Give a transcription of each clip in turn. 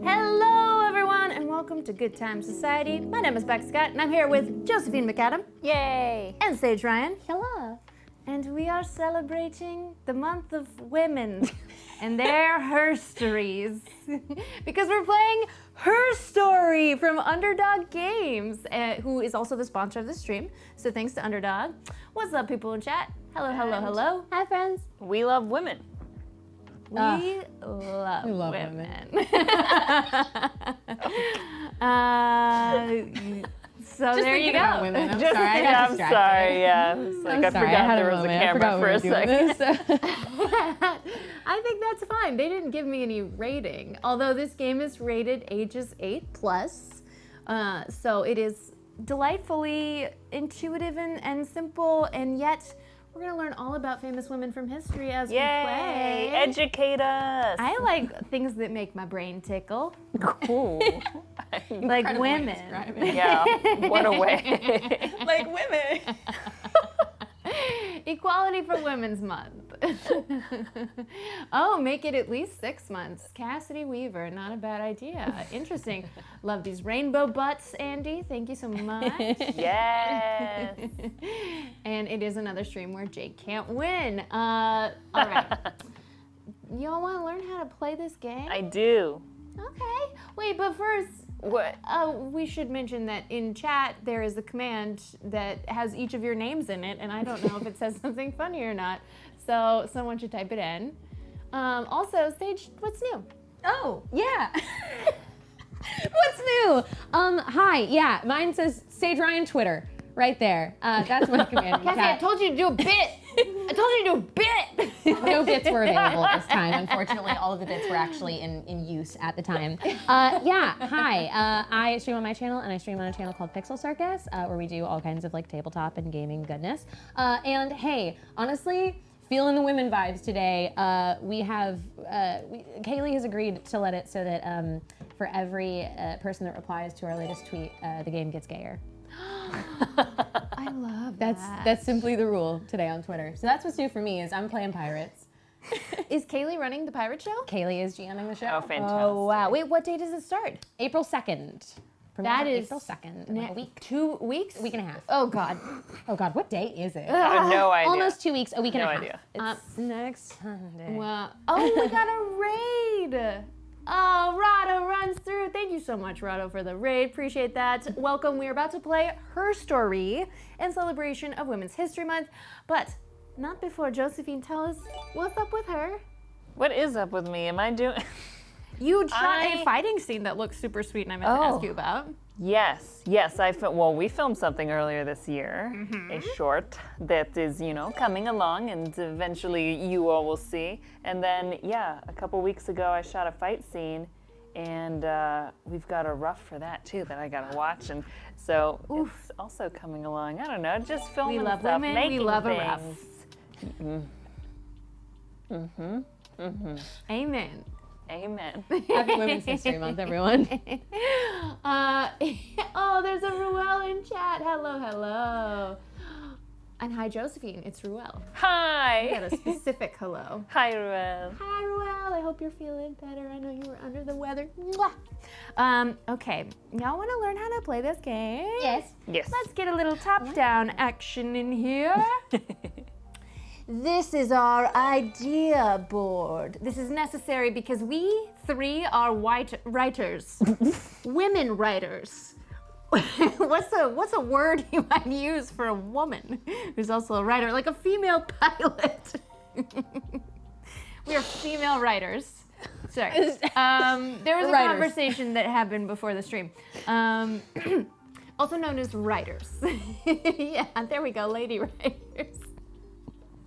Hello, everyone, and welcome to Good Time Society. My name is Becca Scott, and I'm here with Josephine McAdam. Yay! And Saige Ryan. Hello. And we are celebrating the month of women and their HerStories. Because we're playing HerStory from Underdog Games, who is also the sponsor of the stream. So thanks to Underdog. What's up, people in chat? Hello, hello, hello. Hi, friends. We love women. We love women. So there you go. Women. I'm Just, sorry. I got yeah, I'm distracted. sorry. Yeah, it's like I'm I sorry, forgot had there a was a moment. I camera forgot for we a were doing second. this. I think that's fine. They didn't give me any rating. Although this game is rated ages 8+. So it is delightfully intuitive and simple, and yet we're gonna learn all about famous women from history as we play. Educate us. I like things that make my brain tickle. Cool. Like Incredible way to women. describe it. Yeah, what a way. Like women. Equality for Women's Month. Oh, make it at least 6 months. Cassidy Weaver, not a bad idea. Interesting. Love these rainbow butts, Andy. Thank you so much. Yes. And it is another stream where Jake can't win. All right. Y'all want to learn how to play this game? I do. Okay. Wait, but first, What? we should mention that in chat there is a command that has each of your names in it, and I don't know if it says something funny or not. So someone should type it in. Also, Saige, what's new? Oh, yeah. What's new? Hi. Yeah, mine says Saige Ryan Twitter right there. That's my command. in Cassie, I chat. told you to do a bit. I told you to do a bit. No bits were available at this time. Unfortunately, all of the bits were actually in use at the time. Yeah, hi. I stream on my channel, and I stream on a channel called Pixel Circus, where we do all kinds of like tabletop and gaming goodness. And hey, honestly, feeling the women vibes today. Kaylee has agreed to let it so that for every person that replies to our latest tweet, the game gets gayer. I love that. That's simply the rule today on Twitter. So that's what's new for me is I'm playing pirates. Is Kaylee running the pirate show? Kaylee is GMing the show. Oh, fantastic. Oh, wow. Wait, what day does it start? April 2nd. That is April 2nd. In like a week. 2 weeks? A week and a half. Oh, God. Oh God, what day is it? I have no idea. Almost 2 weeks, a week and No a half. idea. It's next Sunday. Wow. Oh, we got a raid. Oh, Rado runs through. Thank you so much, Rado, for the raid. Appreciate that. Welcome. We're about to play HerStory in celebration of Women's History Month, but not before Josephine tells us what's up with her. What is up with me? Am I doing? You shot a fighting scene that looks super sweet, and I meant to ask you about. Yes. We filmed something earlier this year, a short that is, coming along, and eventually you all will see. And then, a couple weeks ago, I shot a fight scene, and we've got a rough for that too that I gotta watch, and so it's also coming along. I don't know, just filming We love stuff, women. making We love a things. rough. Amen. Amen. Happy Women's History Month, everyone. Oh, there's a Ruel in chat. Hello, hello. And hi, Josephine. It's Ruel. We Hi. got a specific hello. Hi, Ruel. Hi, Ruel. I hope you're feeling better. I know you were under the weather. Mwah. Okay, y'all want to learn how to play this game? Yes. Yes. Let's get a little top-down action in here. This is our idea board. This is necessary because we three are white writers, women writers. What's a word you might use for a woman who's also a writer, like a female pilot? We are female writers. Sorry. There was a conversation that happened before the stream. Also known as writers. Yeah, there we go, lady writers.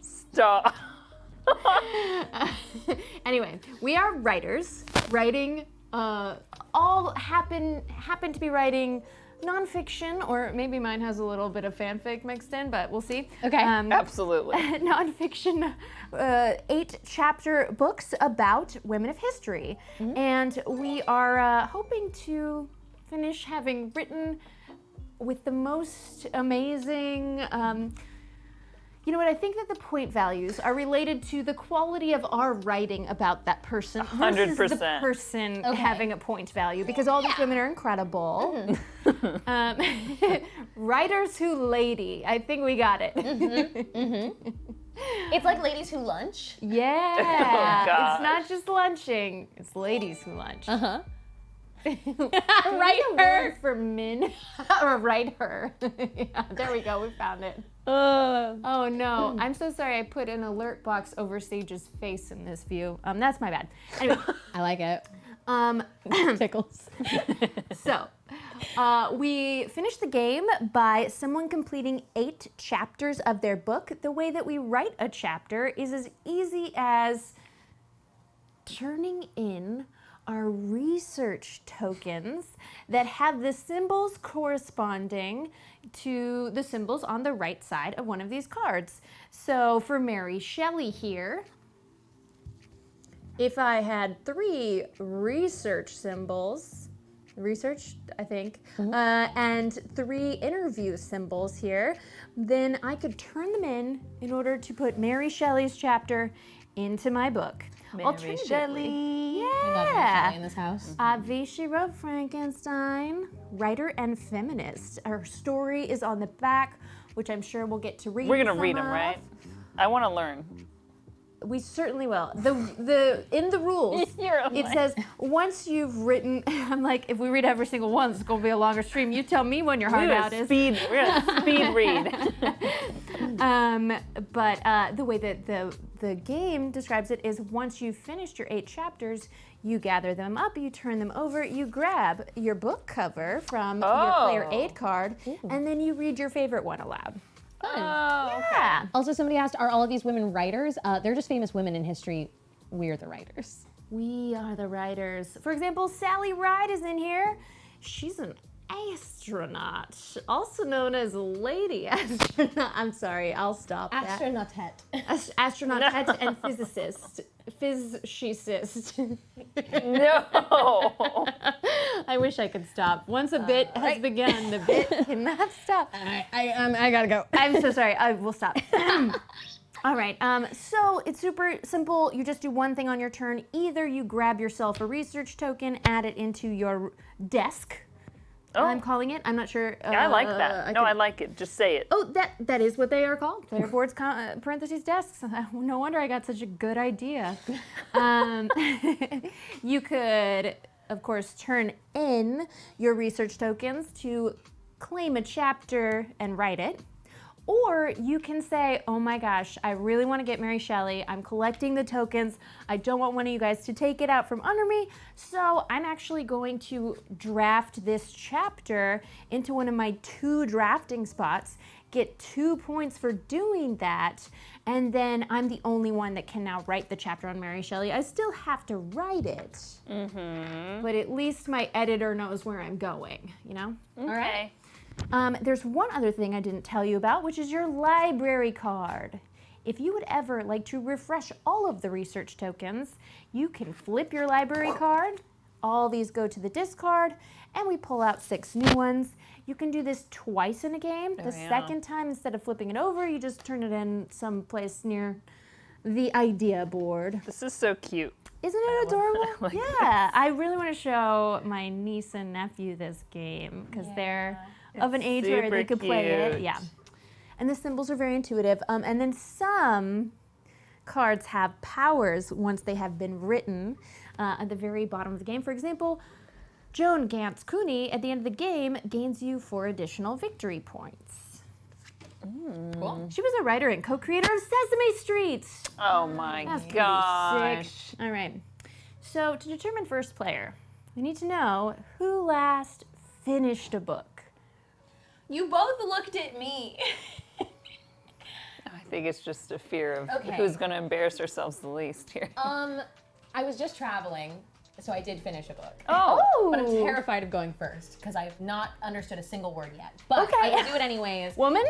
Stop. Anyway, we are writers, writing, all happen to be writing nonfiction, or maybe mine has a little bit of fanfic mixed in, but we'll see. Okay. Absolutely. Nonfiction, 8-chapter books about women of history. And we are hoping to finish having written with the most amazing You know what? I think that the point values are related to the quality of our writing about that person versus the 100%. person having a point value, because all these women are incredible. Writers who lady. I think we got it. It's like ladies who lunch. Yeah. Oh, gosh. It's not just lunching. It's ladies who lunch. Uh-huh. Write her for men. Or write her. Yeah, there we go. We found it. Oh no, I'm so sorry I put an alert box over Saige's face in this view. That's my bad. Anyway, I like it. Tickles. so we finished the game by someone completing 8 chapters of their book. The way that we write a chapter is as easy as turning in our research tokens that have the symbols corresponding to the symbols on the right side of one of these cards. So for Mary Shelley here, if I had 3 research symbols, I think, and 3 interview symbols here, then I could turn them in order to put Mary Shelley's chapter into my book. Mary Shelley. I love Mary Yeah. Shelley in this house. She wrote Frankenstein, writer and feminist. Her story is on the back, which I'm sure we'll get to read. We're gonna some read them, of. right? I want to learn. We certainly will. The in the rules, You're it like- says once you've written. I'm like, if we read every single one, it's gonna be a longer stream. You tell me when your heart out is. We're gonna speed read. But the way that the game describes it is once you've finished your 8 chapters, you gather them up, you turn them over, you grab your book cover from your player 8 card, and then you read your favorite one aloud. Oh, Yeah. Also, somebody asked, are all of these women writers? They're just famous women in history. We're the writers. We are the writers. For example, Sally Ride is in here. She's an astronaut, also known as Lady Astronaut. I'm sorry, I'll stop that. Astronaut. Astronaut and physicist. Physicist. No. I wish I could stop. Once a bit has begun, the bit cannot stop. I gotta go. I'm so sorry. I will stop. All right. So it's super simple. You just do one thing on your turn. Either you grab yourself a research token, add it into your desk. I'm calling it. I'm not sure. I like that. I like it. Just say it. Oh, that is what they are called. Player boards, parentheses, desks. No wonder I got such a good idea. You could, of course, turn in your research tokens to claim a chapter and write it. Or you can say, oh my gosh, I really want to get Mary Shelley. I'm collecting the tokens. I don't want one of you guys to take it out from under me. So I'm actually going to draft this chapter into one of my 2 drafting spots, get 2 points for doing that, and then I'm the only one that can now write the chapter on Mary Shelley. I still have to write it, but at least my editor knows where I'm going, you know? Okay. All right. There's one other thing I didn't tell you about, which is your library card. If you would ever like to refresh all of the research tokens, you can flip your library card. All these go to the discard, and we pull out 6 new ones. You can do this twice in a game. The second time, instead of flipping it over, you just turn it in someplace near the idea board. This is so cute. Isn't it adorable? like Yeah, I really want to show my niece and nephew this game because they're of an age where they could play it. cute. Yeah. And the symbols are very intuitive. And then some cards have powers once they have been written at the very bottom of the game. For example, Joan Gantz Cooney at the end of the game gains you 4 additional victory points. Cool. She was a writer and co-creator of Sesame Street. Oh my That's gonna be gosh. sick. All right. So to determine first player, we need to know who last finished a book. You both looked at me. I think it's just a fear of Okay. who's going to embarrass ourselves the least here. I was just traveling, so I did finish a book. Oh. But I'm terrified of going first because I have not understood a single word yet. But I will do it anyways. Woman?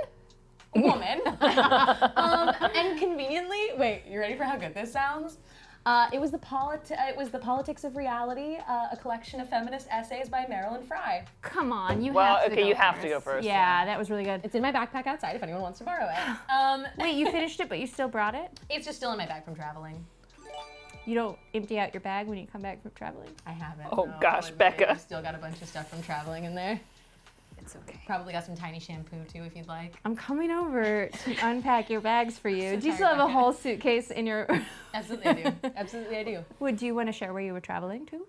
Woman. And conveniently, wait, you ready for how good this sounds? It was the Politics of Reality, a collection of feminist essays by Marilyn Frye. Come on, you Well, have to okay, go you first. have to go first. Yeah, that was really good. It's in my backpack outside if anyone wants to borrow it. Wait, you finished it, but you still brought it? It's just still in my bag from traveling. You don't empty out your bag when you come back from traveling? I haven't. Oh, no, gosh, but Becca. I've still got a bunch of stuff from traveling in there. It's okay. Probably got some tiny shampoo too if you'd like. I'm coming over to unpack your bags for you. So Do you tired, still have a Becca. whole suitcase in your... Absolutely I do. Absolutely I do. Would you want to share where you were traveling to?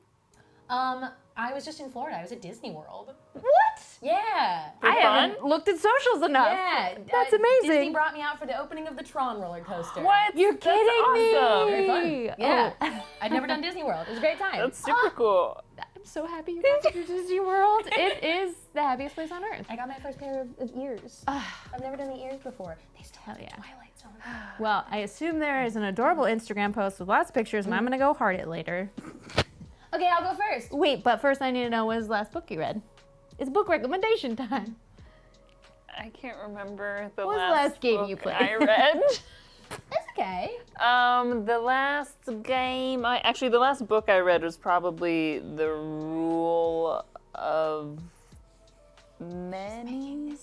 I was just in Florida. I was at Disney World. What? Yeah. I fun? haven't looked at socials enough. Yeah. That's Disney amazing. brought me out for the opening of the Tron roller coaster. What? You're That's kidding awesome. me. Very fun. Yeah. Oh. I'd never done Disney World. It was a great time. That's super cool. I'm so happy you got to do Disney World. It is the happiest place on earth. I got my first pair of ears. I've never done the ears before. They still have Hell yeah. Twilight Zone. Well, I assume there is an adorable Instagram post with lots of pictures, and I'm going to go heart it later. Okay, I'll go first. Wait, but first I need to know what was the last book you read. It's book recommendation time. I can't remember the What was the last last game book you played? I read. That's okay. The last game, the last book I read was probably The Rule of Many.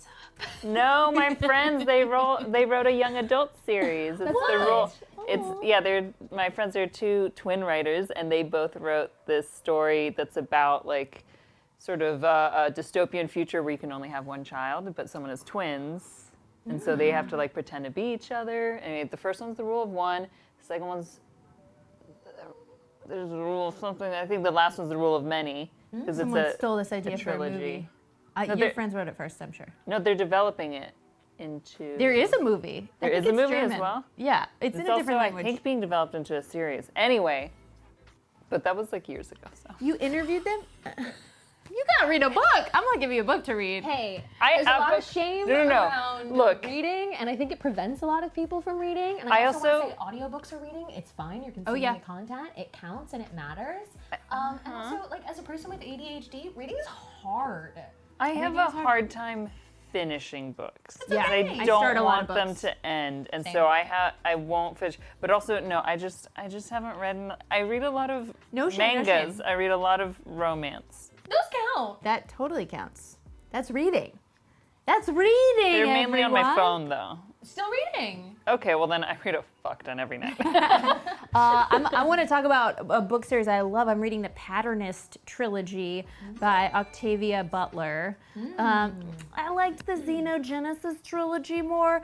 No, my friends, they wrote a young adult series. It's The Rule. My friends are two twin writers, and they both wrote this story that's about like sort of a dystopian future where you can only have one child, but someone has twins, and so they have to like pretend to be each other. And the first one's The Rule of One. The second one's there's a rule of something. I think the last one's The Rule of Many because it's Someone a stole this idea for a trilogy. movie. No, Your they're- friends wrote it first, I'm sure. No, they're developing it into. There is a movie. I There think is a it's movie as German. well? Yeah, it's in It's a also, different I language. think, being developed into a series. Anyway, but that was like years ago. So You interviewed them? You gotta read a book. I'm gonna give you a book to read. Hey, I- there's a lot but- of shame no. around Look. reading, and I think it prevents a lot of people from reading. And I I also want also- to say audiobooks are reading. It's fine. You're consuming yeah. the content. It counts and it matters. And also, like, as a person with ADHD, reading is hard. I have a hard time finishing books. Yeah, I I don't start a lot want of them books. to end, and Same. so I won't finish. But also, no, I just haven't read. I read a lot of No shame, no mangas. shame. I read a lot of romance. Those count. That totally counts. That's reading. That's reading. They're mainly on my everyone. phone, though. Still reading. Okay, well then I read a fuck ton every night. I want to talk about a book series I love. I'm reading the Patternist trilogy by Octavia Butler. I liked the Xenogenesis trilogy more.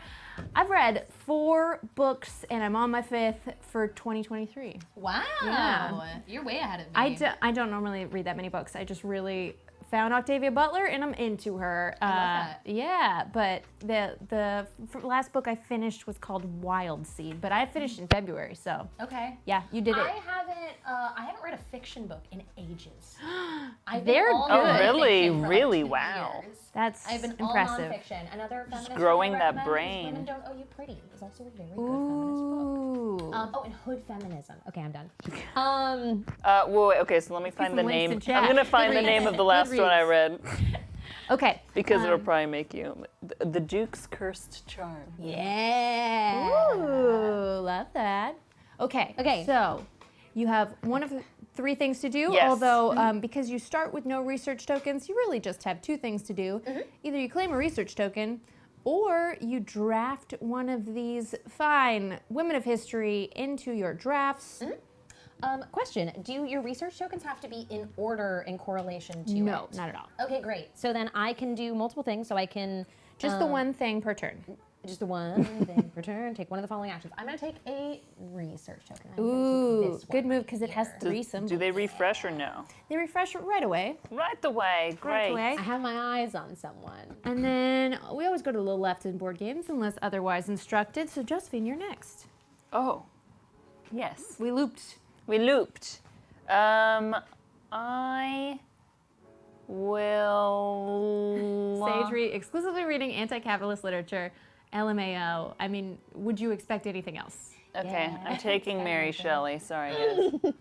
I've read 4 books and I'm on my 5th for 2023. Wow. Yeah. You're way ahead of me. I don't normally read that many books. I just really found Octavia Butler and I'm into her. I love that. Yeah, but the last book I finished was called Wild Seed, but I finished in February, so Okay. yeah, you did it. I haven't read a fiction book in ages. I've They're been all good. Oh, really? nonfiction for Really? 2 Wow. years. That's I've been impressive. all nonfiction. Another feminist growing book I that recommend is brain. Women Don't Owe You Pretty. It's also a very good feminist book. Ooh. And Hood Feminism. Okay, I'm done. Well, okay, so let me find the some links name. in chat. I'm gonna find the Goodreads. name of the last one I Goodreads. read Okay. because it'll probably make you. The Duke's Cursed Charm. Yeah. Ooh, love that. Okay. Okay. So you have one of 3 things to do, Yes. although because you start with no research tokens, you really just have 2 things to do. Either you claim a research token or you draft one of these fine women of history into your drafts. Question: do your research tokens have to be in order in correlation to No, it? not at all. Okay, great. So then I can do multiple things. So I can Just the one thing per turn. just the one thing per turn. Take one of the following actions. I'm going to take a research token. I'm gonna Ooh, take this good one move because it has here. 3 symbols. Do they refresh or no? They refresh right away. Right away. Great. Right away. I have my eyes on someone. And then we always go to the little left in board games unless otherwise instructed. So Josephine, you're next. Oh, yes. We looped. We looped. I will. Saige exclusively reading anti-capitalist literature, LMAO. I mean, would you expect anything else? Okay, Yeah. I'm taking Mary Shelley. Sorry, guys.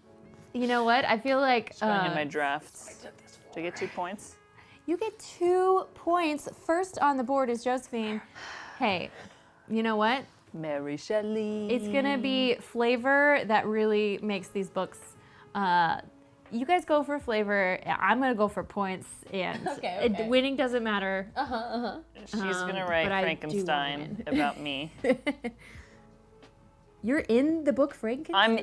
You know what? I feel like Going in my drafts. Do I get 2 points? you get 2 points. First on the board is Josephine. Hey, you know what? Mary Shelley. It's gonna be flavor that really makes these books. You guys go for flavor. I'm gonna go for points, and Okay. winning doesn't matter. She's gonna write but I do Frankenstein about me. You're in the book Frankenstein.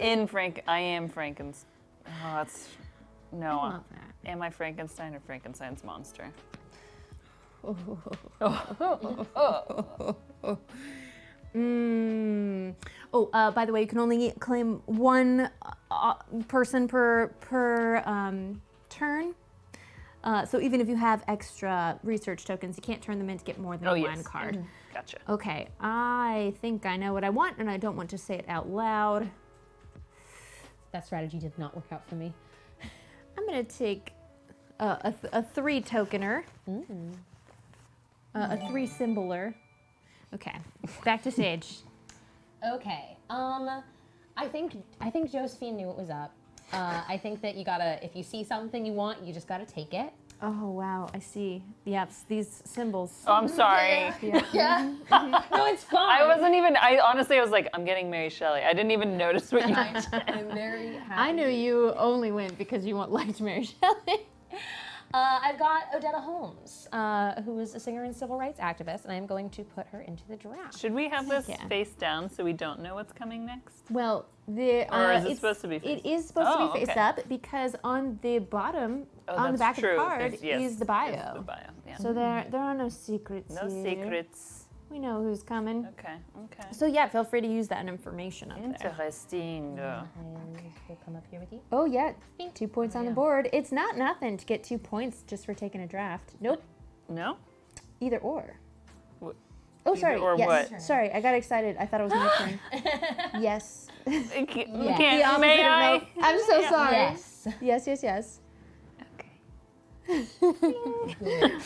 I am Frankenstein. Oh, that's no. I love that. Am I Frankenstein or Frankenstein's monster? By the way, you can only claim one person per turn. So even if you have extra research tokens, you can't turn them in to get more than one card. Gotcha. Okay, I think I know what I want, and I don't want to say it out loud. That strategy did not work out for me. I'm gonna take a 3 tokener, a 3 symboler. Okay, back to Saige. Okay. I think Josephine knew what was up. I think that you gotta, if you see something you want, you just gotta take it. Oh wow, I see. Yes, these symbols. Oh, I'm sorry. Yeah. No, it's fine. I honestly was like, I'm getting Mary Shelley. I didn't even notice what you did. I'm very happy. I knew you only went because you liked Mary Shelley. I've got Odetta Holmes, who is a singer and civil rights activist, and I'm going to put her into the draft. Should we have this Yeah. face down so we don't know what's coming next? Well, Or is it supposed to be face? It is supposed to be face okay. up because on the bottom, on the that's back true. of the card, Yes, is the bio. it's the bio, yeah. So there are no secrets. No here. secrets. We know who's coming. Okay. So yeah, feel free to use that information up there. Interesting. And we'll come up here with you. Oh yeah, 2 points on the board. It's not nothing to get 2 points just for taking a draft. Nope. No? Either or. What? Oh, Either sorry. or yes. what? Sorry, I got excited. I thought it was my turn. Yes. May I? I'm so sorry. Yes. Yes. Okay.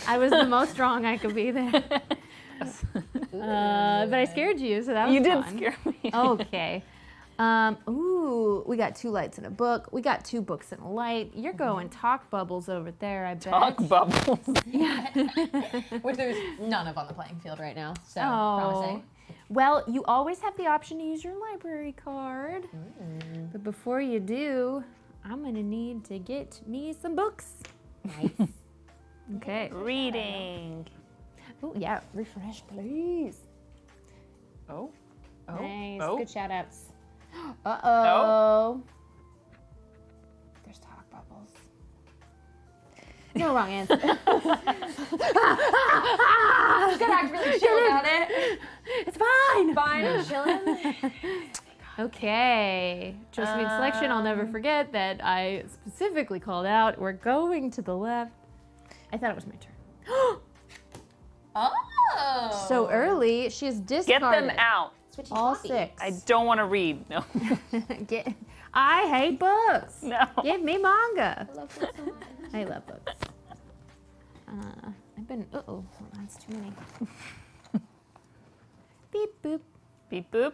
I was the most wrong I could be there. But I scared you, so that was You did fun. scare me. Okay. We got 2 lights in a book. We got 2 books in a light. You're going talk bubbles over there, I bet. Talk bubbles. Which there's none of on the playing field right now, so Oh. promising. Well, you always have the option to use your library card. But before you do, I'm going to need to get me some books. Nice. Okay. Reading. Oh, yeah. Refresh, please. Oh. Nice. Oh. Good shout outs. Uh-oh. There's talk bubbles. No, wrong answer. Gonna act really chill about it. It's fine. Fine, chilling. Okay. Josephine's selection, I'll never forget that I specifically called out. We're going to the left. I thought it was my turn. Oh. So early, she's Get discarded. them out. Switchy All floppy. 6. I don't want to read. No. I hate books. No. Give me manga. I love books so much. I love books. Uh-oh, that's too many. Beep boop. Beep boop.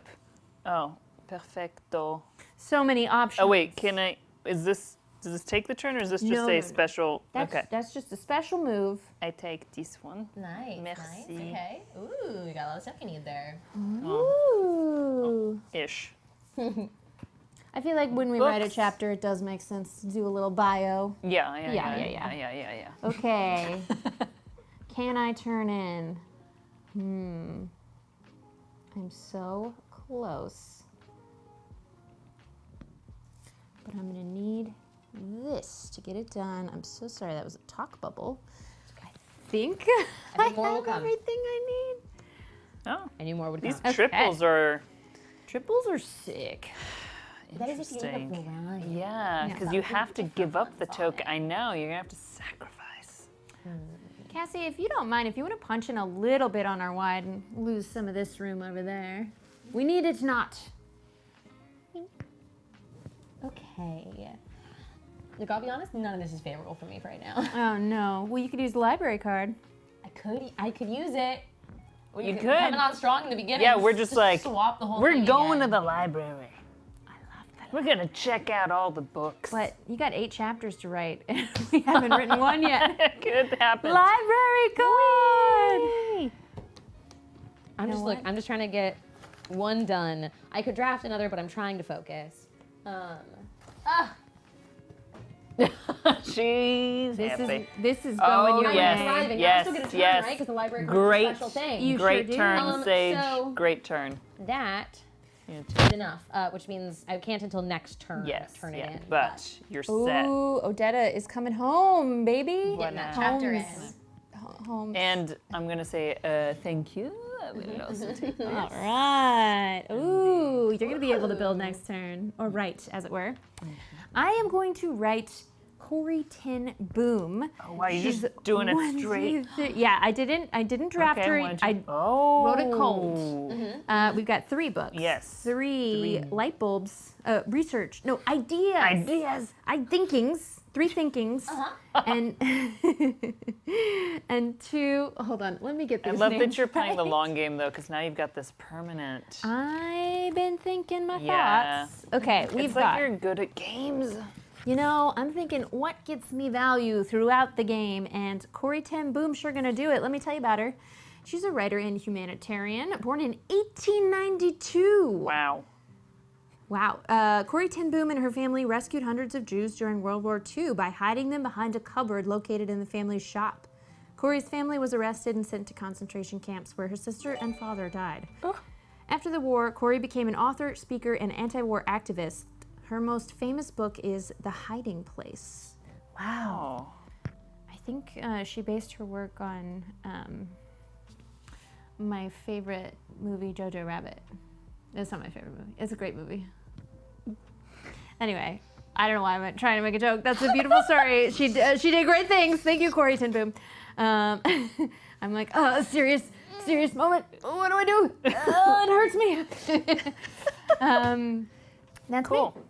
Oh, perfecto. So many options. Oh wait, does this take the turn or is this just No, a no. special? Okay. That's just a special move. I take this one. Nice. Merci. Nice. Okay. Ooh, we got a lot of stuff you need there. Ooh. Ish. I feel like when we write a Books. chapter, it does make sense to do a little bio. Yeah. Okay. Can I turn in? I'm so close. But I'm gonna need this to get it done. I'm so sorry, that was a talk bubble. I think I think more will have come. everything I need. Oh, I knew more would these come. triples are Triples are sick. That is if you end interesting. up variety. Yeah, because you have to give up the token. I know, you're gonna have to sacrifice. Cassie, if you don't mind, if you want to punch in a little bit on our wide and lose some of this room over there. We need it not. Okay. Look, I'll be honest, none of this is favorable for me right now. Oh no. Well, you could use the library card. I could use it. You could. Coming on strong in the beginning. Yeah, we're just like, swap the whole we're thing going to again. the library. I love that. We're gonna check out all the books. But you got 8 chapters to write, and we haven't written one yet. Could happen. Library card! I'm just what? I'm just trying to get One done. I could draft another, but I'm trying to focus. She's happy. This is going your yes, way. Thriving. yes, I still get a turn, yes. right? Because the library Great. is a special thing. You Great sure do. turn, Sage. so- Great turn. That Yeah, is enough, which means I can't until next turn Yes, turn it yeah, in. but you're set. Ooh, Odetta is coming home, baby. Getting that Wow. chapter in. Home. And I'm gonna say thank you. I will also take this. All right. Ooh, you're gonna be able to build next turn, or write, as it were. I am going to write Corrie ten Boom. Oh, wow, you're She's just doing it 1, straight. 2, 3. Yeah, I didn't draft her. I wrote it cold. We've got 3 books. Yes. 3 light bulbs. Research. No, ideas. Ideas. Thinkings. 3 thinkings. And and 2. Hold on. Let me get I these love names that you're playing the right. long game though, because now you've got this permanent. I've been thinking my Yeah. thoughts. Okay, we've It's like got. you're good at games. You know, I'm thinking what gets me value throughout the game, and Corrie ten Boom's sure gonna do it. Let me tell you about her. She's a writer and humanitarian, born in 1892. Wow. Wow. Corrie ten Boom and her family rescued hundreds of Jews during World War II by hiding them behind a cupboard located in the family's shop. Corrie's family was arrested and sent to concentration camps where her sister and father died. After the war, Corrie became an author, speaker, and anti-war activist. Her most famous book is The Hiding Place. Wow. I think she based her work on my favorite movie, Jojo Rabbit. It's not my favorite movie. It's a great movie. Anyway, I don't know why I'm trying to make a joke. That's a beautiful story. She did great things. Thank you, Corrie ten Boom. I'm like, oh, serious moment. Oh, what do I do? It hurts me. That's Cool. me.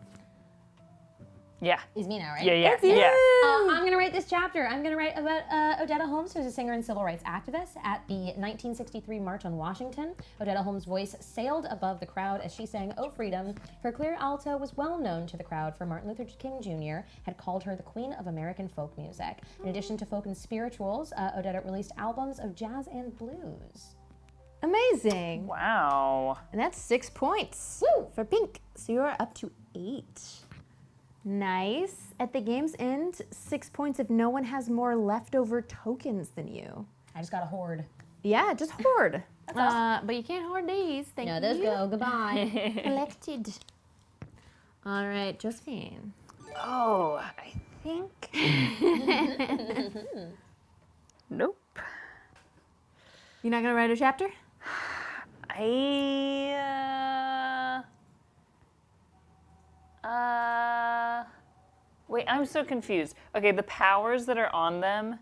Yeah. Is me now, right? Yeah. I'm going to write this chapter. I'm going to write about Odetta Holmes, who's a singer and civil rights activist. At the 1963 March on Washington, Odetta Holmes' voice sailed above the crowd as she sang "Oh Freedom." Her clear alto was well known to the crowd, for Martin Luther King Jr. had called her the queen of American folk music. In addition to folk and spirituals, Odetta released albums of jazz and blues. Amazing. Wow. And that's 6 points for pink. So you're up to 8. Nice. At the game's end, 6 points if no one has more leftover tokens than you. I just got a hoard. Yeah, just hoard. But you can't hoard these. Thank No, you. those go. Goodbye. Collected. All right, Josephine. Oh, I think. Nope. You're not gonna write a chapter? Wait, I'm so confused. Okay, the powers that are on them,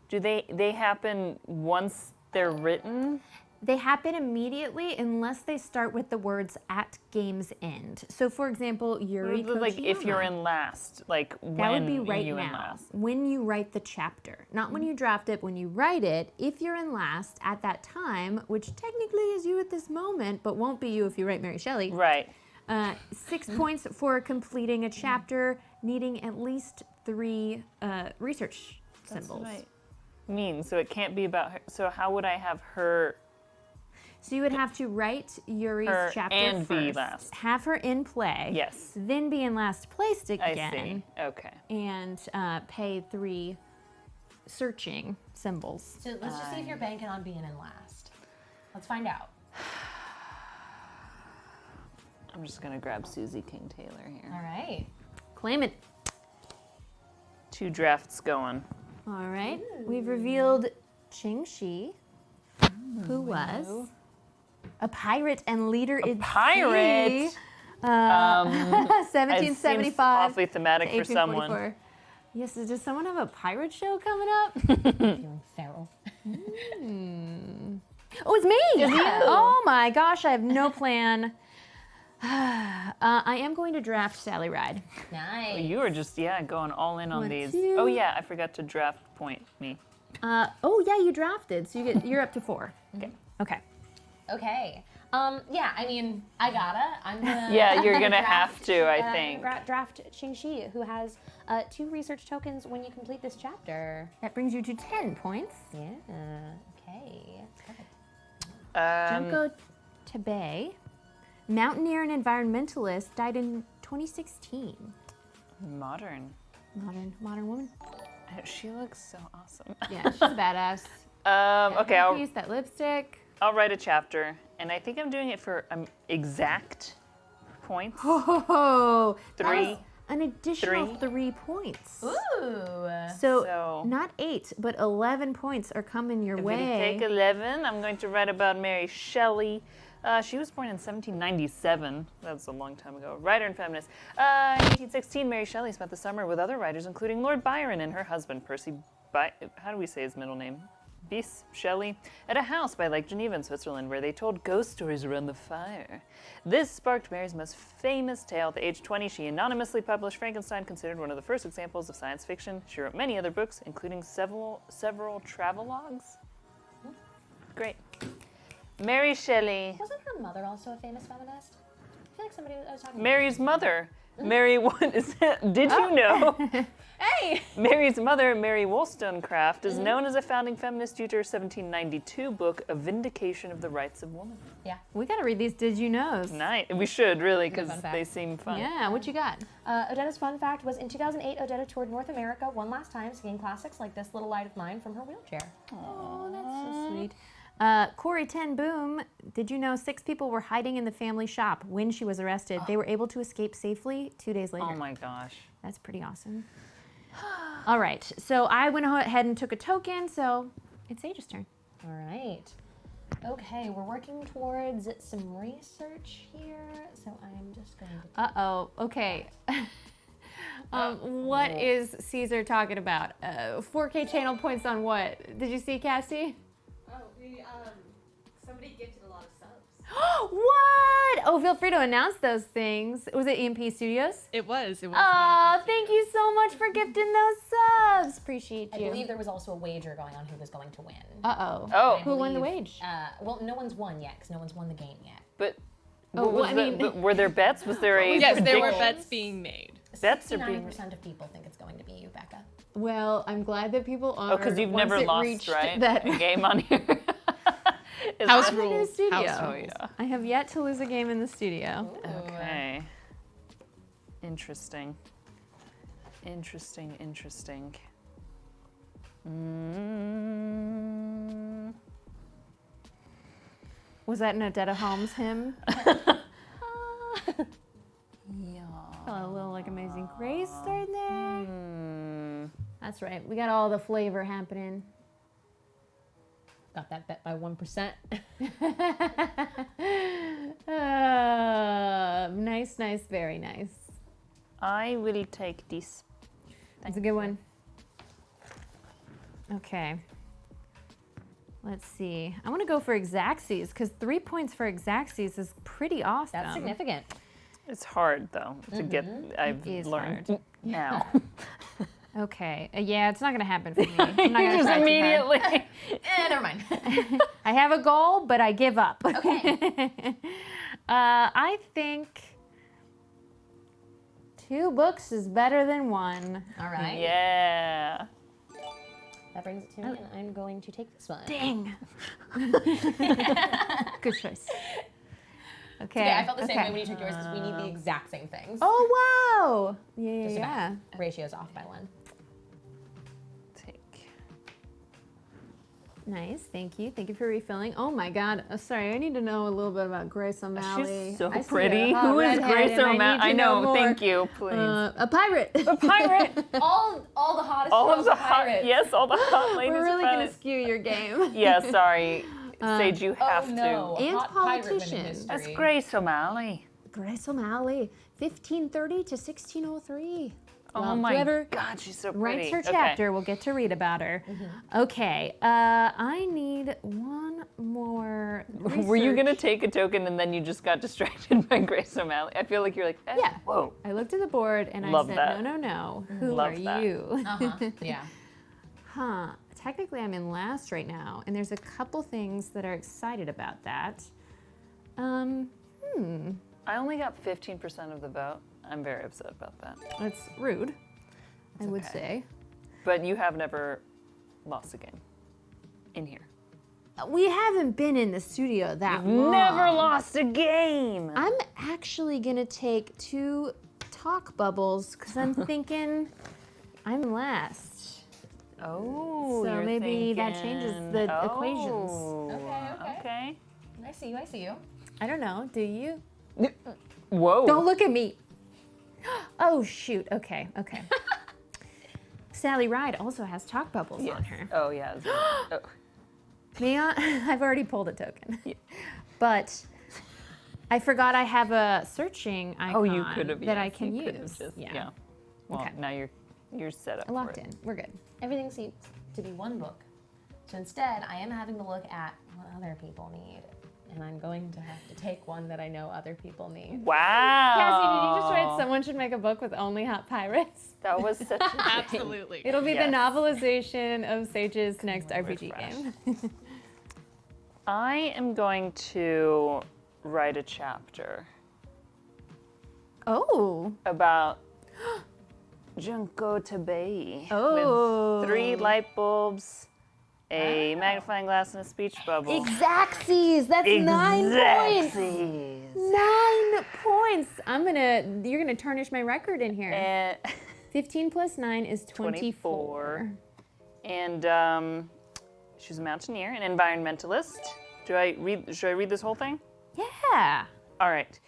do they happen once they're written? They happen immediately unless they start with the words "at game's end." So, for example, Yuri Like if you're Kochiyama. in last, like when That would be right you in now, last. when you write the chapter. Not when you draft it, when you write it. If you're in last at that time, which technically is you at this moment, but won't be you if you write Mary Shelley. Right. 6 points for completing a chapter, needing at least 3 research symbols. That's what I mean. So it can't be about her. So how would I have her? So you would have to write Yuri's Her chapter and first, be last. have her in play, Yes. then be in last place I again, see. Okay. and pay 3 searching symbols. So let's just see if you're banking on being in last. Let's find out. I'm just gonna grab Susie King Taylor here. All right. Claim it. 2 drafts going. All right. We've revealed Qing Shi, who was a pirate and leader in pirate? sea. It 1775. seems awfully thematic to for someone. 1844. Yes, does someone have a pirate show coming up? Feeling feral. Oh, it's me! Oh my gosh, I have no plan. I am going to draft Sally Ride. Nice. You were just going all in on 1, these. 2. Oh yeah, I forgot to draft point me. Oh yeah, you drafted, so you're up to 4. Okay. Okay. Okay. Yeah, I mean, I'm gonna. Yeah, you're gonna have draft, to, I think. Draft Qing Shi, who has 2 research tokens when you complete this chapter. That brings you to 10 points. Yeah. Okay. Perfect. Junko Tabei. mountaineer and environmentalist, died in 2016. Modern. Modern woman. She looks so awesome. Yeah, she's a badass. Okay, I'll use that lipstick. I'll write a chapter, and I think I'm doing it for exact points. Oh, Three. an additional 3 points. Ooh. So not 8, but 11 points are coming your If way. we take 11, I'm going to write about Mary Shelley. She was born in 1797. That's a long time ago. Writer and feminist. In 1816, Mary Shelley spent the summer with other writers, including Lord Byron and her husband, Percy how do we say his middle name? Bysshe Shelley, at a house by Lake Geneva in Switzerland where they told ghost stories around the fire. This sparked Mary's most famous tale. At the age 20, she anonymously published Frankenstein, considered one of the first examples of science fiction. She wrote many other books, including several travelogues. Great. Mary Shelley. Wasn't her mother also a famous feminist? I feel like somebody I was talking Mary's mother. Mary, what is it? Did you know? Hey! Mary's mother, Mary Wollstonecraft, is known as a founding feminist due to her 1792 book, A Vindication of the Rights of Woman. Yeah. We gotta read these Did You Knows. Nice. We should, really, because fun fact. they seem fun. Yeah, what you got? Odetta's fun fact was in 2008, Odetta toured North America one last time, singing classics like This Little Light of Mine from her wheelchair. Oh, that's so sweet. Corey Ten Boom, did you know 6 people were hiding in the family shop when she was arrested? They were able to escape safely 2 days later. Oh my gosh. That's pretty awesome. All right, so I went ahead and took a token, so it's Saige's turn. All right. Okay, we're working towards some research here, so I'm just going to... Uh-oh, okay. What is Caesar talking about? 4K channel points on what? Did you see, Cassie? Oh, somebody gifted a lot of subs. What? Oh, feel free to announce those things. Was it EMP Studios? It was. Oh, thank you so much for gifting those subs. Appreciate I you. believe there was also a wager going on who was going to win. Uh-oh. Oh. Who won the wage? Well, no one's won yet, because no one's won the game yet. But, Oh, well, I mean- but were there bets? Was there a Yes, there were prediction? bets being made. Bets are being 69% of people think it's going to be you, Becca. Well, I'm glad that people are. Oh, because you've once never it lost, reached right? That A game on here. Is House that- in the rules. studio. House Oh, rules. yeah. I have yet to lose a game in the studio. Okay. Interesting. Interesting. Was that an Odetta Holmes hymn? Yeah. Oh, a little like Amazing Grace starting there. Hmm. That's right. We got all the flavor happening. Got that bet by 1%. Nice, very nice. I will take this. That's a good one. Okay. Let's see. I want to go for Exacxes because 3 points for Exacxes is pretty awesome. That's significant. It's hard though to get. I've is learned now. Okay. Yeah, it's not going to happen for me. I'm not gonna Just try too hard. immediately. Never mind. I have a goal, but I give up. Okay. I think 2 books is better than 1. All right. Yeah. That brings it to me, and I'm going to take this one. Dang. Good choice. Okay. Okay, I felt the same way when you took yours because we need the exact same things. Oh, wow. Yeah. Just about. Ratio's off by 1. Take. Nice. Thank you. Thank you for refilling. Oh, my God. Sorry, I need to know a little bit about Grace O'Malley. She's so I see pretty. a hot Who is redhead Grace and O'Malley? I need to know. more. Thank you. Please. A pirate. A pirate. All the hottest All of girls the are hot. pirates. Yes, all the hot ladies. We're are really going to pirates. skew your game. Yeah. Sorry. Sage, you have no. to. And Hot pirate women politician. history. That's Grace O'Malley. Grace O'Malley, 1530 to 1603. Oh Well, my whoever God, she's so writes pretty. her Okay. chapter, we'll get to read about her. Okay, I need one more. Were you research. gonna take a token and then you just got distracted by Grace O'Malley? I feel like you're like, eh, Yeah. whoa. I looked at the board and Love I said, that. no. Who Love are that. you? Yeah. Huh. Technically, I'm in last right now, and there's a couple things that are excited about that. I only got 15% of the vote. I'm very upset about that. That's rude, I It's, would okay. say. But you have never lost a game in here. We haven't been in the studio that long. Never lost a game. I'm actually gonna take 2 talk bubbles because I'm thinking I'm last. Oh, So you're maybe that thinking- changes the equations. Okay. I see you. I don't know. Do you? Whoa. Don't look at me. Oh shoot. Okay. Sally Ride also has talk bubbles on her. Oh, yeah. Oh. I've already pulled a token. But I forgot I have a searching icon Oh, you could have. that I yes, can you could have use. just- Yeah. Well, Okay. now you're set up. Locked for it. in. We're good. Everything seems to be one book. So instead, I am having to look at what other people need. And I'm going to have to take one that I know other people need. Wow. Cassie, did you just write someone should make a book with only hot pirates? That was such a Absolutely. It'll be Yes. the novelization of Saige's next RPG refresh. game. I am going to write a chapter Oh. about Junko Tabei Oh. with 3 light bulbs, a magnifying glass, and a speech bubble. Exactsies. That's 9 points. Exactsies. 9 points. You're gonna tarnish my record in here. And 15 plus 9 is 24. And she's a mountaineer, an environmentalist. Should I read this whole thing? Yeah. All right.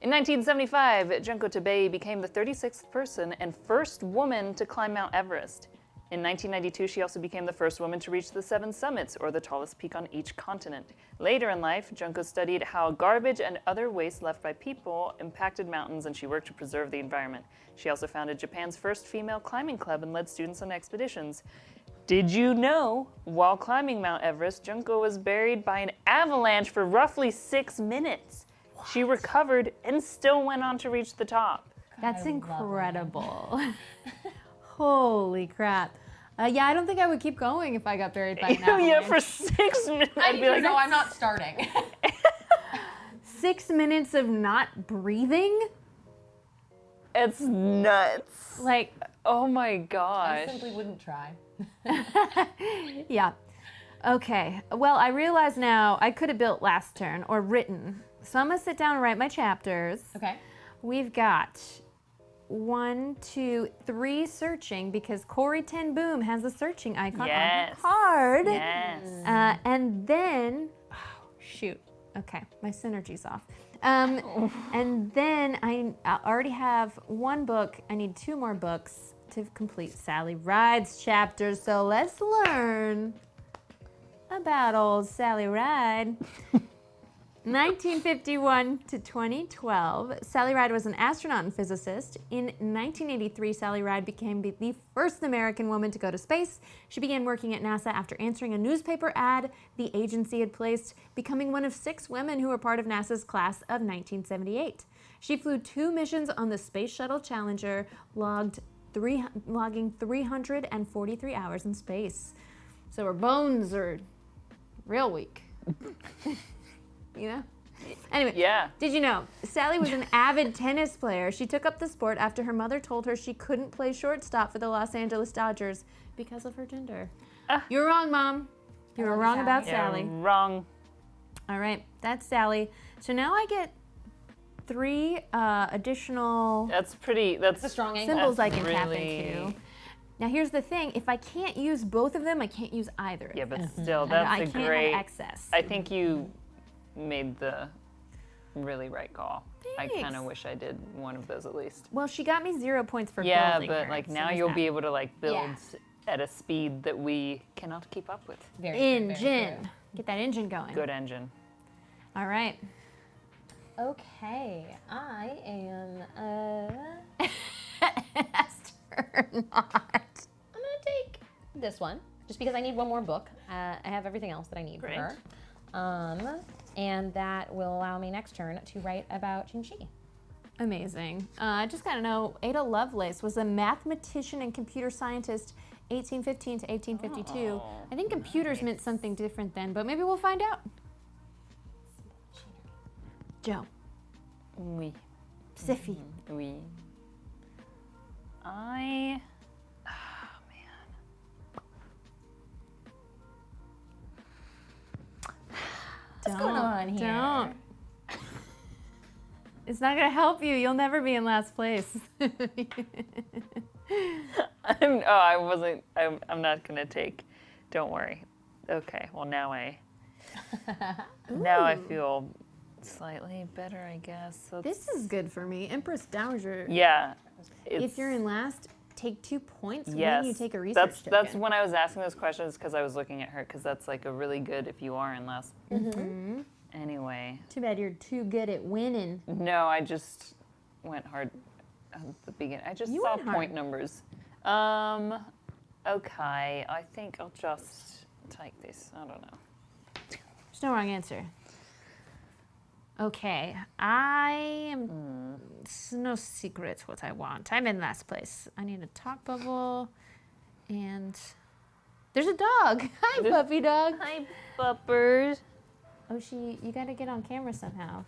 In 1975, Junko Tabei became the 36th person and first woman to climb Mount Everest. In 1992, she also became the first woman to reach the 7 summits, or the tallest peak on each continent. Later in life, Junko studied how garbage and other waste left by people impacted mountains, and she worked to preserve the environment. She also founded Japan's first female climbing club and led students on expeditions. Did you know, while climbing Mount Everest, Junko was buried by an avalanche for roughly 6 minutes? What? She recovered and still went on to reach the top. That's incredible. Holy crap. Yeah, I don't think I would keep going if I got buried by an avalanche. Yeah, for 6 minutes. I'd be like, no, I'm not starting. 6 minutes of not breathing? it's nuts. Like, Oh my I gosh. simply wouldn't try. yeah. Okay. Well, I realize now I could have built last turn or written. So I'm going to sit down and write my chapters. Okay. We've got 1, 2, 3 searching because Corey Ten Boom has a searching icon Yes. on her card. Yes. And then, oh, shoot. Okay, my synergy's off. And then I already have 1 book. I need 2 more books to complete Sally Ride's chapter. So let's learn about old Sally Ride. 1951 to 2012, Sally Ride was an astronaut and physicist. In 1983, Sally Ride became the first American woman to go to space. She began working at NASA after answering a newspaper ad the agency had placed, becoming one of 6 women who were part of NASA's class of 1978. She flew 2 missions on the Space Shuttle Challenger, logging 343 hours in space. So her bones are real weak. You know? Anyway, Yeah. did you know Sally was an avid tennis player? She took up the sport after her mother told her she couldn't play shortstop for the Los Angeles Dodgers because of her gender. You're wrong, Mom. You were wrong about Sally. Wrong. All right, that's Sally. So now I get 3 additional That's pretty. That's a strong angle. symbols I can really... tap into. Now here's the thing, if I can't use both of them, I can't use either of Yeah, them. but still, I that's a can't great. have excess. I think you made the really right call. I kind Thanks. of wish I did one of those at least. Well, she got me 0 points for Yeah, building but her, like so now there's you'll that. be able to like build Yeah. at a speed that we cannot keep up with. Very true, very Engine. true. Get that engine going. Good engine. All right. Okay, I am. Not. I'm gonna take this one just because I need 1 more book. I have everything else that I need Great. for her, and that will allow me next turn to write about Jinxi. Amazing. I just gotta know, Ada Lovelace was a mathematician and computer scientist, 1815 to 1852. I think computers meant something different then, but maybe we'll find out. Joe. Oui. Siffy. Oui. Oh man. What's going on here? Don't. It's not gonna help you. You'll never be in last place. I'm not gonna take. Don't worry. Okay. Well, now I feel slightly better, I guess. This is good for me. Empress Dowager. Yeah. If you're in last, take 2 points Yes, when you take a research that's token. when I was asking those questions because I was looking at her because that's like a really good if you are in last. Anyway. Too bad you're too good at winning. No, I just went hard at the beginning. I just saw went hard. point numbers. Okay, I think I'll just take this. I don't know. There's no wrong answer. Okay, I am. It's no secret what I want. I'm in last place. I need a talk bubble, and there's a dog. Hi, puppy dog. Hi, puppers. Oh, you gotta get on camera somehow.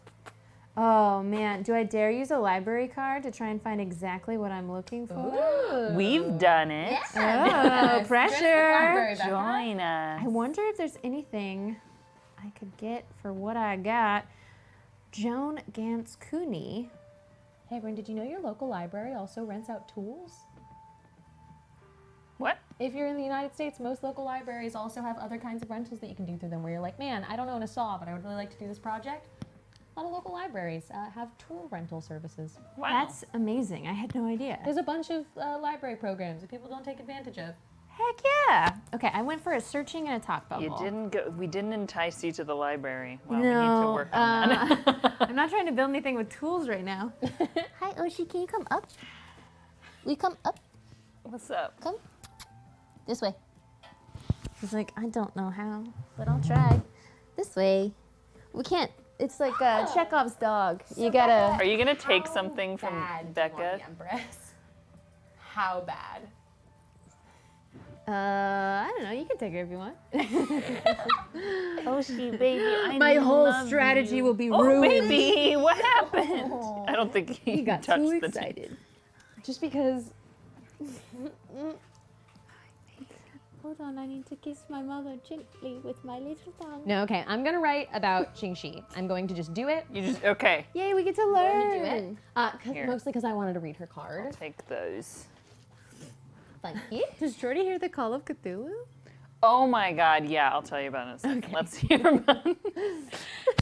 Oh man, do I dare use a library card to try and find exactly what I'm looking for? We've done it. Oh, pressure. Join us. I wonder if there's anything I could get for what I got. Joan Gantz Cooney. Hey, everyone, did you know your local library also rents out tools? What? If you're in the United States, most local libraries also have other kinds of rentals that you can do through them where you're like, man, I don't own a saw, but I would really like to do this project. A lot of local libraries have tool rental services. Wow. That's amazing. I had no idea. There's a bunch of library programs that people don't take advantage of. Heck yeah. Okay, I went for a searching and a talk bubble. You didn't go. We didn't entice you to the library. Well, No, we need to work on that. I'm not trying to build anything with tools right now. Hi, Oshi, can you come up? We come up? What's up? Come. This way. He's like, I don't know how, but I'll try. This way. We can't. It's like Chekhov's dog. You gotta. Are you gonna take something from Becca? Empress. How bad? I don't know. You can take her if you want. Oshi, baby, My whole strategy will be Oh, ruined. baby, what happened? I don't think he got touched too the excited. Just because Hold on, I need to kiss my mother gently with my little tongue. No, okay. I'm gonna write about Qingxi. I'm going to just do it. You just okay. Yay, we get to I'm learn. going to do it. Here. Mostly because I wanted to read her card. Take those. Thank you. Does Jordy hear the call of Cthulhu? Oh my God! Yeah, I'll tell you about it in a second. Let's hear about it.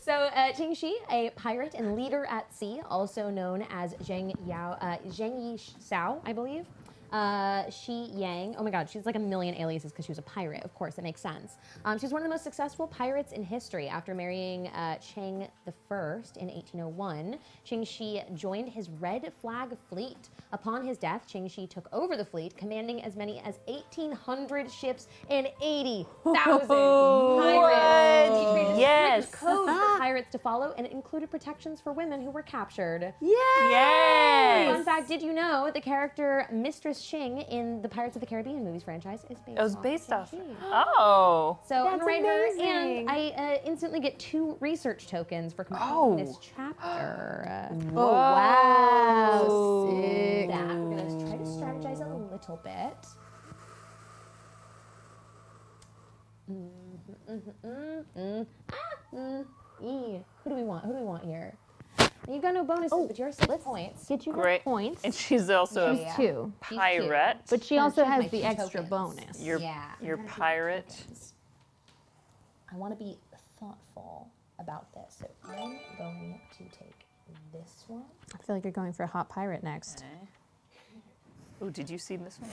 So Qingxi, a pirate and leader at sea, also known as Zheng Yi Xiao, I believe. Shi Yang. Oh my God, she's like a million aliases because she was a pirate. Of course, it makes sense. She's one of the most successful pirates in history. After marrying Cheng I in 1801, Qingxi joined his Red Flag fleet. Upon his death, Qingxi took over the fleet, commanding as many as 1,800 ships and 80,000 pirates. He created Yes. strict codes for pirates to follow, and it included protections for women who were captured. Yes. Fun fact, did you know the character Mistress Xing in the Pirates of the Caribbean movies franchise is based It was off based off. Qingxi. Oh. So I'm That's gonna write her, amazing. and I instantly get 2 research tokens for completing this chapter. Oh, Sick. That. I'm gonna try to strategize a little bit. Who do we want? Who do we want here? You've got no bonuses, but you're 6 points. Get you Great. points. And she's also Yeah. a Two. She's pirate. But she also She's has my the 2 extra tokens. bonus. Your Yeah. your pirate. I want to be thoughtful about this, so I'm going to take this one. I feel like you're going for a hot pirate next. Oh, did you see this one?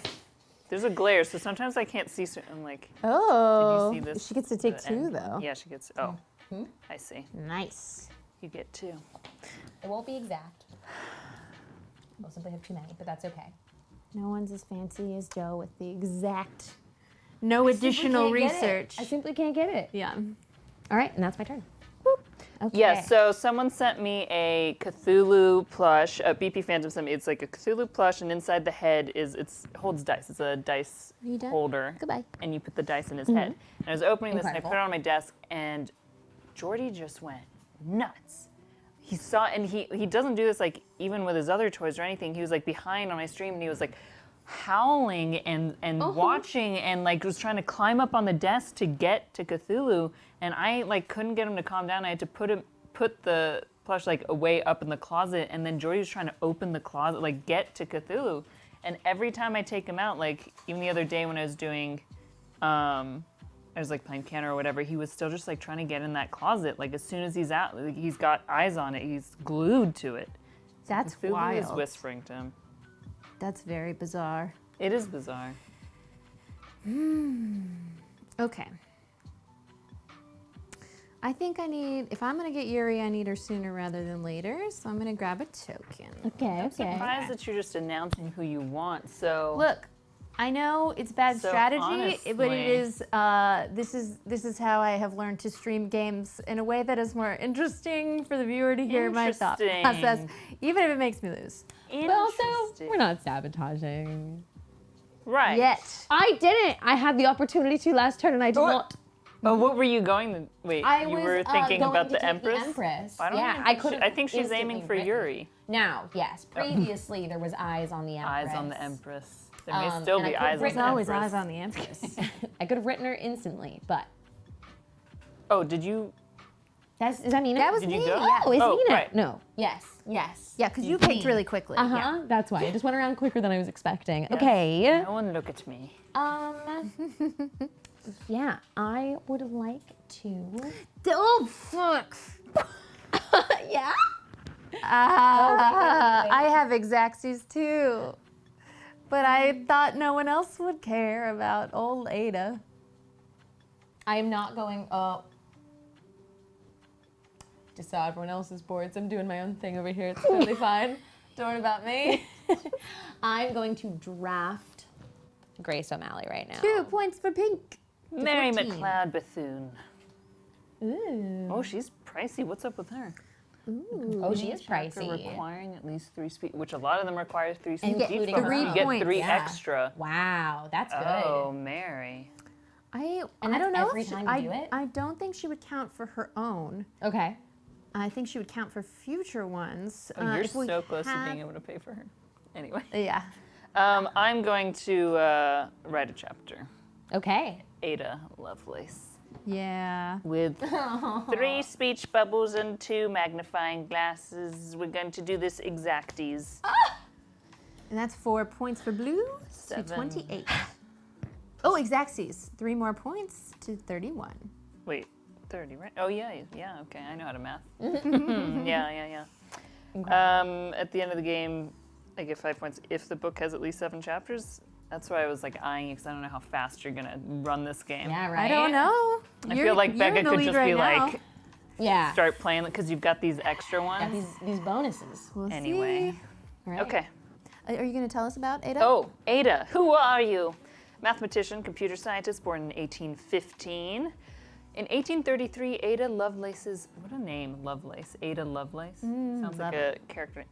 There's a glare, so sometimes I can't see certain like. Oh. Did you see this? She gets to take The 2 end? though. Yeah, she gets. Oh, I see. Nice. You get 2. It won't be exact. We'll simply have too many, but that's okay. No one's as fancy as Joe with the exact. No additional research. I simply can't get it. Yeah. All right, and that's my turn. Okay. Yeah, so someone sent me a Cthulhu plush. BP Phantom sent me. It's like a Cthulhu plush, and inside the head it holds dice. It's a dice Are you done? holder. Goodbye. And you put the dice in his head. And I was opening this, and I Incredible. put it on my desk, and Jordy just went nuts. He saw, and he doesn't do this like even with his other toys or anything. He was like behind on my stream, and he was like, howling and watching and like was trying to climb up on the desk to get to Cthulhu, and I like couldn't get him to calm down. I had to put the plush like away up in the closet, and then Jordy was trying to open the closet, like get to Cthulhu. And every time I take him out, like even the other day when I was doing, I was like playing piano or whatever, he was still just like trying to get in that closet. Like as soon as he's out, like, he's got eyes on it. He's glued to it. That's Cthulhu wild. is whispering to him. That's very bizarre. It is bizarre. Okay. I think if I'm gonna get Yuri, I need her sooner rather than later, so I'm gonna grab a token. Okay, okay. Surprised that you're just announcing who you want. So Look, I know it's bad So strategy, but it honestly- is, this is how I have learned to stream games in a way that is more interesting for the viewer to hear my thought Interesting. process, even if it makes me lose. But also, we're not sabotaging. right. Yet. I didn't. I had the opportunity to last turn and I did not. Oh, what were you going to? Wait, I you was were thinking going about to the take Empress? The Empress. I don't Yeah, even I think could. I think she's aiming for Yuri. Now, yes. Previously, there was eyes on the Empress. Eyes on the Empress. There may still and I be could eyes on bring- the There's always Empress. eyes on the Empress. I could have written her instantly, but Oh, did you? does that mean That was Did you me. go? Yeah. Oh, is Oh, Nina? right. No. Yes. Yes. Yeah, because you picked really quickly. Uh huh. Yeah. That's why I just went around quicker than I was expecting. Okay. No one look at me. Yeah, I would like to. Oh, fuck. Yeah. I have Exaxes too. But I thought no one else would care about old Ada. I am not going up. Just saw everyone else's boards. I'm doing my own thing over here. It's totally fine. Don't worry about me. I'm going to draft Grace O'Malley right now. 2 points for pink. Mary 14. McLeod Bethune. Ooh. Oh, she's pricey. What's up with her? Oh, she is Chapter pricey. requiring at least 3 speed, which a lot of them require 3 speed. Including from her. 3 You get points. 3 Yeah. extra. Wow, that's good. Oh, Mary. I And don't that's know. every if she- time you do it? I don't think she would count for her own. Okay. I think she would count for future ones. Oh, you're if we so close to have- being able to pay for her. Anyway. Yeah. I'm going to write a chapter. Okay. Ada Lovelace. Yeah. With 3 speech bubbles and 2 magnifying glasses. We're going to do this exacties. And that's 4 points for blue to 7. 28. Oh, Exaxes. 3 more points to 31. Wait, 30, right? Oh, yeah, okay. I know how to math. Yeah. At the end of the game, I get 5 points if the book has at least 7 chapters. That's why I was like eyeing you because I don't know how fast you're gonna run this game. Yeah, right. I don't know. I feel like you're Becca in the could lead just right be now. like, Yeah. start playing because you've got these extra Got ones. these bonuses. We'll Anyway. see. Right. Okay. Are you going to tell us about Ada? Oh, Ada, who are you? Mathematician, computer scientist, born in 1815. In 1833, Ada Lovelace's, what a name, Lovelace. Ada Lovelace. Sounds like a character.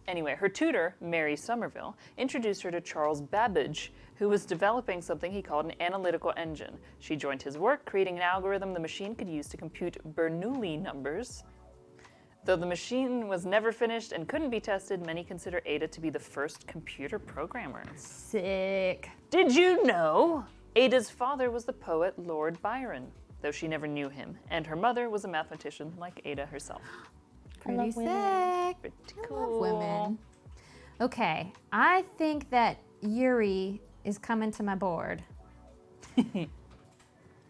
Anyway, her tutor, Mary Somerville, introduced her to Charles Babbage, who was developing something he called an analytical engine. She joined his work, creating an algorithm the machine could use to compute Bernoulli numbers. Though the machine was never finished and couldn't be tested, many consider Ada to be the first computer programmer. Sick. Did you know Ada's father was the poet Lord Byron, though she never knew him, and her mother was a mathematician like Ada herself. Pretty love women. sick. Pretty I cool. love women. Okay, I think that Yuri is coming to my board.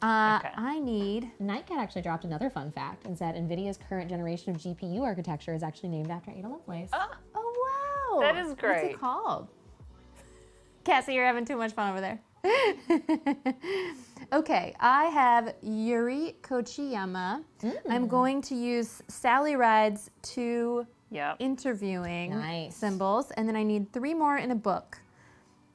I need. Nightcat actually dropped another fun fact and said NVIDIA's current generation of GPU architecture is actually named after Ada Lovelace. Oh wow! That is What's great. it called? Cassie, you're having too much fun over there. Okay, I have Yuri Kochiyama. I'm going to use Sally Ride's 2 Yeah. interviewing Nice. symbols, and then I need 3 more in a book.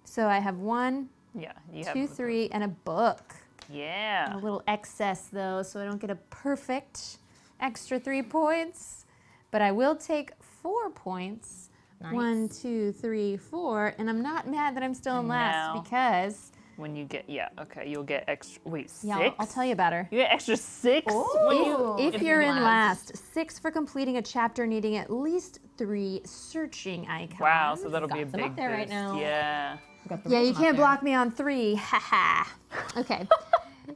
So I have 1, Yeah. You have 2, the- 3, and a book. Yeah. A little excess though, so I don't get a perfect extra 3 points. But I will take 4 points. Nice. 1, 2, 3, 4, and I'm not mad that I'm still in last No. because When you get, okay, you'll get extra, wait, 6? yeah, I'll tell you about her. You get extra 6? If you're in last. last, 6 for completing a chapter needing at least 3 searching icons. Wow, so that'll be a Got some big up there right boost. now. Yeah. I've got 3 Yeah, of you them up can't there. block me on 3. Ha ha. Okay.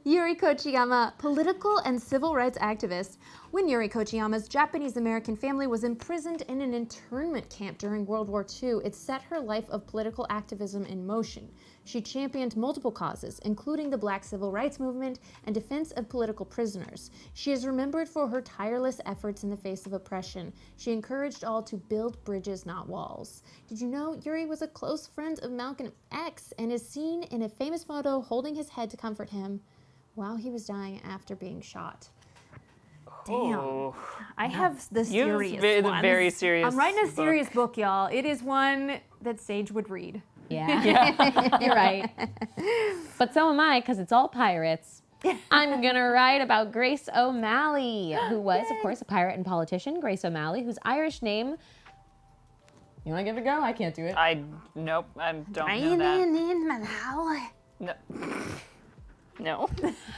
Yuri Kochiyama, political and civil rights activist. When Yuri Kochiyama's Japanese-American family was imprisoned in an internment camp during World War II, it set her life of political activism in motion. She championed multiple causes, including the Black Civil Rights Movement and defense of political prisoners. She is remembered for her tireless efforts in the face of oppression. She encouraged all to build bridges, not walls. Did you know Yuri was a close friend of Malcolm X and is seen in a famous photo holding his head to comfort him while he was dying after being shot? Damn. Oh. I have the You have serious the ones. very serious I'm writing a book. serious book, y'all. It is one that Saige would read. Yeah. You're right. But so am I, because it's all pirates. I'm going to write about Grace O'Malley, who was, of course, a pirate and politician. Grace O'Malley, whose Irish name... You want to give it a go? I can't do it. Nope, I don't know that. No. No.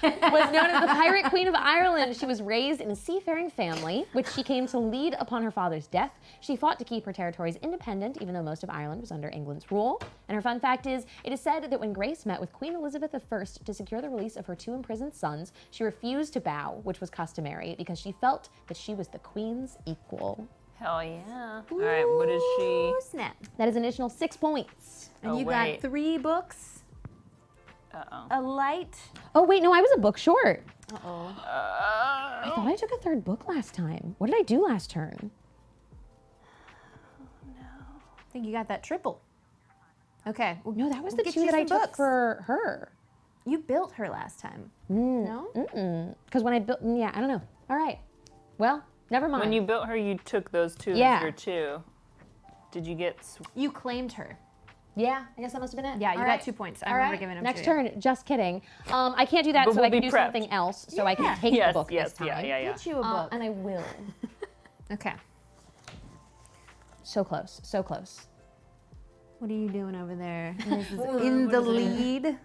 Was known as the Pirate Queen of Ireland. She was raised in a seafaring family, which she came to lead upon her father's death. She fought to keep her territories independent, even though most of Ireland was under England's rule. And her fun fact is, it is said that when Grace met with Queen Elizabeth I to secure the release of her 2 imprisoned sons, she refused to bow, which was customary, because she felt that she was the Queen's equal. Hell yeah. All right, what is she? Ooh, snap. That is an additional 6 points. And Oh, you wait. got 3 books, Uh-oh. a light. Oh, wait, no, I was a book short. Uh-oh. I thought I took a 3rd book last time. What did I do last turn? I think you got that triple. Okay. No, that was we'll the get 2 you that I some took books. for her. You built her last time. No? Because when I built, yeah, I don't know. All right. Well, never mind. When you built her, you took those 2 Yeah. as your 2. Did you get... You claimed her. Yeah, I guess that must have been it. Yeah, you All got right. 2 points. I All remember right. giving them Next to you. turn. Just kidding. I can't do that, But so we'll I can be do prepped. something else. So I can take Yes, the book yes, this time. yeah. Get you a book. And I will. Okay. So close. So close. What are you doing over there? This is in the lead.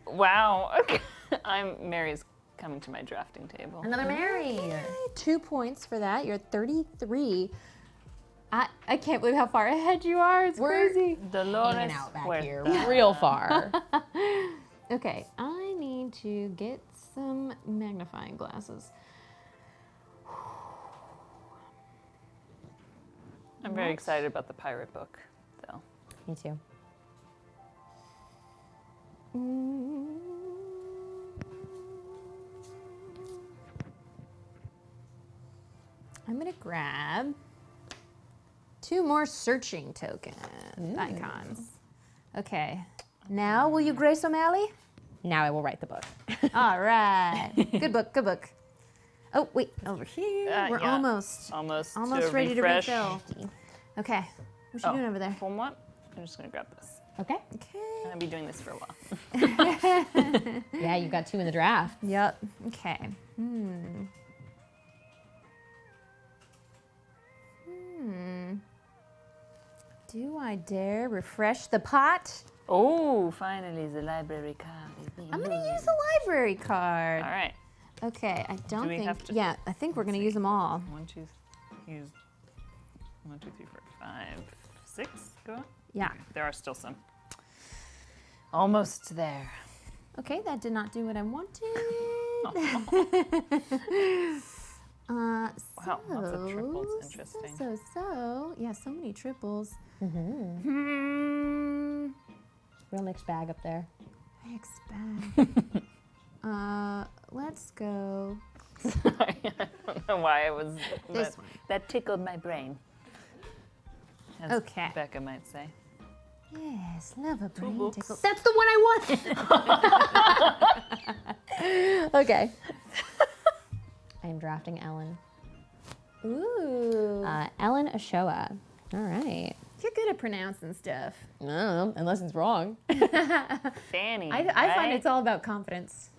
Wow. Okay. Mary's coming to my drafting table. Another Mary. 2 points for that. You're at 33. I can't believe how far ahead you are. It's crazy. Dolores Hanging out back Huerta. here, real far. Okay, I need to get some magnifying glasses. I'm very excited about the pirate book, though. Me too. I'm gonna grab 2 more searching token icons. Okay, now will you Grace O'Malley? Now I will write the book. All right, good book, good book. Oh wait, over here. We're yeah. almost Almost ready refresh. to refill. Okay, what you doing over there? One more. I'm just gonna grab this. Okay. Okay. I'm gonna be doing this for a while. Yeah, you got 2 in the draft. Yep. Okay. Do I dare refresh the pot? Oh, finally, the library card is being I'm gonna used. use a library card. All right. Okay, I don't we think. have to- Yeah, I think we're gonna use them all. 1, 2, use 1, 2, 3, 4, 5, 6. Go on. Yeah. There are still some. Almost there. Okay, that did not do what I wanted. Wow, lots of triples. So, Interesting. So, yeah, so many triples. Real mixed bag up there. Mixed bag. Let's go. Sorry, I don't know why it was. This that, one. that tickled my brain. As Okay. Becca might say. Yes, love a brain books. tickle. That's the one I wanted. Okay. I am drafting Ellen. Ooh. Ellen Ochoa. All right. You're good at pronouncing stuff. I don't know, unless it's wrong. Fanny. I right? find it's all about confidence.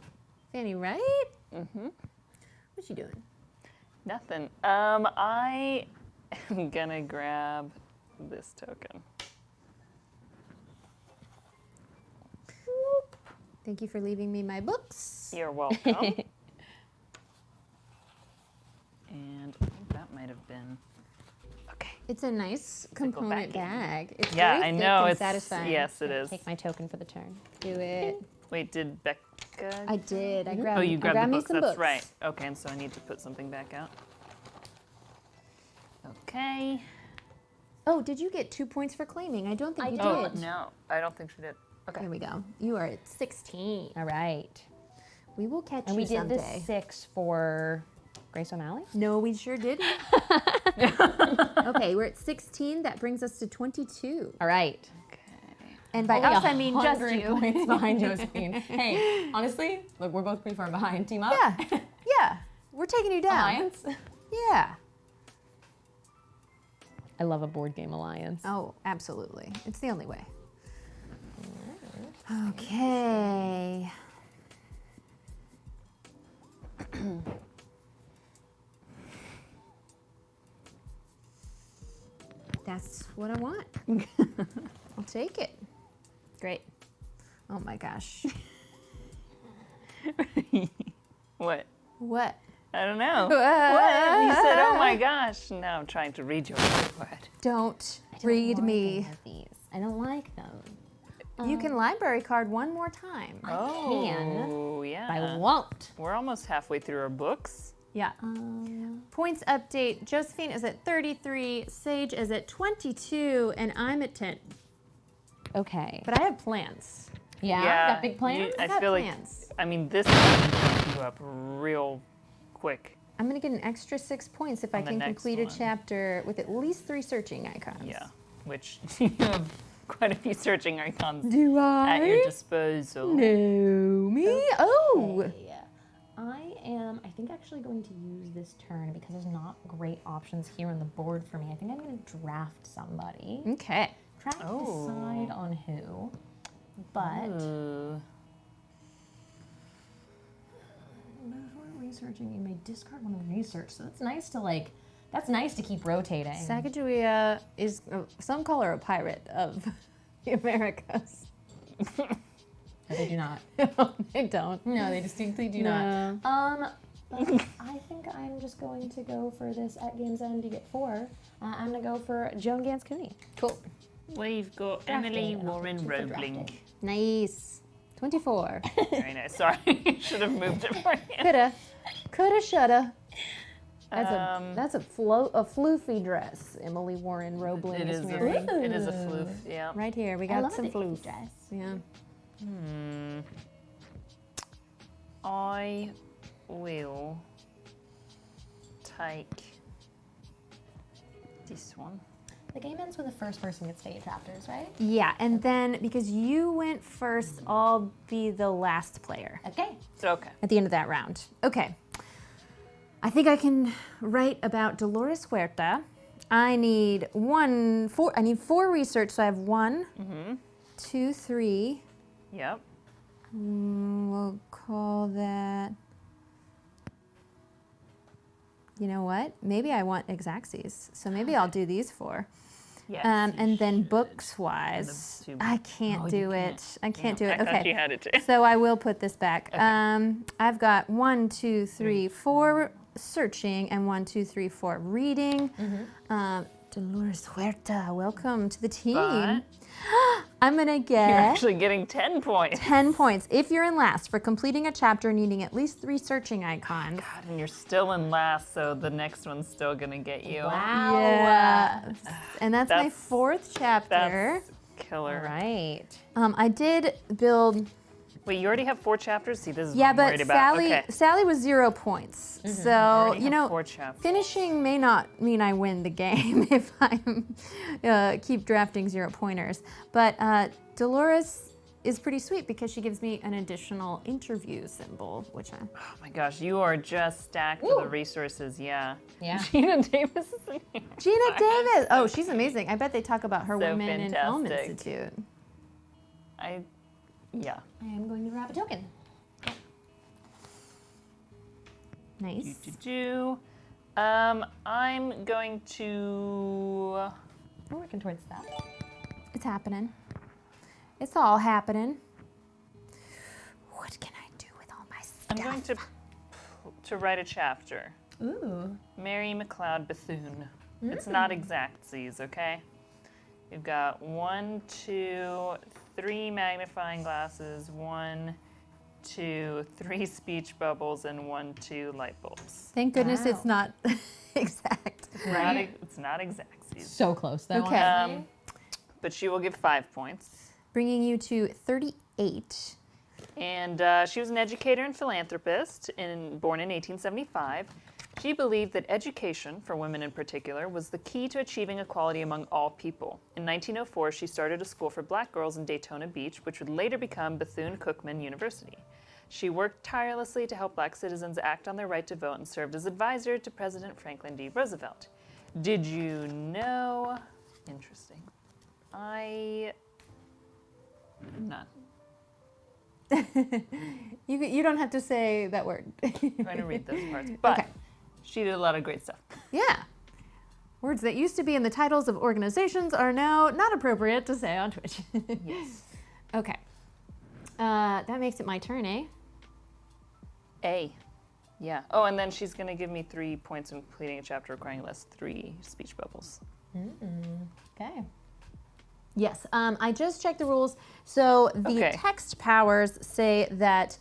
Fanny, right? Mm-hmm. What you doing? Nothing. I am gonna grab this token. Thank you for leaving me my books. You're welcome. And I think that might have been. Okay. It's a nice component bag. It's Yeah, very I thick know. and It's satisfying. yes, it is. Take my token for the turn. Do it. Wait, did Becca? I did. I grabbed. Oh, you I grabbed the me books. some That's books. right. Okay, and so I need to put something back out. Okay. Oh, did you get 2 points for claiming? I don't think you Oh did. no, I don't think she did. Okay. Here we go. You are at 16. All right. We will catch And you we did someday. the 6 for Grace O'Malley? No, we sure didn't. Okay, we're at 16. That brings us to 22. All right. And by Only us, I mean just 100 you. points behind Josephine. Hey, honestly, look, we're both pretty far behind. Team up? Yeah, yeah. We're taking you down. Alliance? Yeah. I love a board game alliance. Oh, absolutely. It's the only way. Okay. That's what I want. I'll take it. Great. Oh my gosh. What? What? I don't know. What? You said, "Oh my gosh!" Now I'm trying to read your word. Don't I don't read like me. any of these. I don't like them. You can library card one more time. Oh, I yeah. won't. We're almost halfway through our books. Yeah. Points update. Josephine is at 33. Saige is at 22, and I'm at 10. Okay. But I have plans. Yeah? Got big plans? I got feel plans. like, I mean, this can jump you up real quick. I'm going to get an extra 6 points if I On the can next complete a one. chapter with at least 3 searching icons. Yeah, which you have quite a few searching icons Do I? at your disposal. No, me? Oh! Okay. I think actually going to use this turn because there's not great options here on the board for me. I think I'm going to draft somebody. Okay. Trying to decide on who, but Ooh. before researching, you may discard one of research. So that's nice to keep rotating. Sacagawea is some call her a pirate of the Americas. No, they do not. No, they don't. No, they distinctly do No. not. But I think I'm just going to go for this at game's end. You get 4. I'm gonna go for Joan Gans Cooney. Cool. We've got Drafted, Emily and I'll Warren keep it Roebling. drafted. Nice. 24. Very nice. Sorry, should have moved it for you. Coulda, shoulda. Um, That's a floofy dress Emily Warren Roebling It is is wearing. it is a floof. Yeah. Right here, we I got love some a floof. dress. Yeah. I will take this one. The game ends with the first person gets to 8 chapters, right? Yeah, and then because you went first, I'll be the last player Okay. Okay. at the end of that round. Okay. I think I can write about Dolores Huerta. I need 4 research, so I have 1, 2, 3. Yep. We'll call that. You know what? Maybe I want Exaxes, so maybe I'll do these 4. Yes. And then books-wise, two- I can't do it. I can't do it. I thought Okay. you had it too. So I will put this back. I've got 1, 2, 3, 4 searching and 1, 2, 3, 4 reading. Dolores Huerta, welcome to the team. But I'm gonna you're get actually getting 10 points. 10 points if you're in last for completing a chapter needing at least 3 searching icons. God, and you're still in last, so the next one's still gonna get you. Wow. Yeah. And that's my That's- 4th chapter. That's killer. Right. I did build. Wait, you already have 4 chapters? See, this is Yeah, what I'm but worried about. Okay. Sally was 0 points. So already you have know, 4 chapters. finishing may not mean I win the game if I keep drafting 0 pointers. But Dolores is pretty sweet because she gives me an additional interview symbol, which I. Oh my gosh, you are just stacked with the resources. Yeah. Yeah. Gina Davis is in here. Gina Davis. Oh, she's amazing. I bet they talk about her So Women in Film fantastic. Institute. Yeah. I am going to grab a token. Nice. I'm going to. I'm working towards that. It's happening. It's all happening. What can I do with all my stuff? I'm going to write a chapter. Ooh. Mary McLeod Bethune. It's not exactsies, okay? You've got 1, 2, 3 magnifying glasses, 1, 2, 3 speech bubbles, and 1, 2 light bulbs. Thank goodness Wow. it's not exact. It's not exactsies. So close, though. Okay. honestly. But she will give 5 points. Bringing you to 38. And she was an educator and philanthropist, born in 1875. She believed that education, for women in particular, was the key to achieving equality among all people. In 1904, she started a school for black girls in Daytona Beach, which would later become Bethune-Cookman University. She worked tirelessly to help black citizens act on their right to vote and served as advisor to President Franklin D. Roosevelt. Did you know? Interesting. None. You don't have to say that word. I'm trying to read those parts. But Okay. she did a lot of great stuff. Yeah. Words that used to be in the titles of organizations are now not appropriate to say on Twitch. Yes. Okay. That makes it my turn, eh? A. Yeah. Oh, and then she's going to give me 3 points in completing a chapter requiring at least 3 speech bubbles. Okay. Yes. I just checked the rules. So the Okay. text powers say that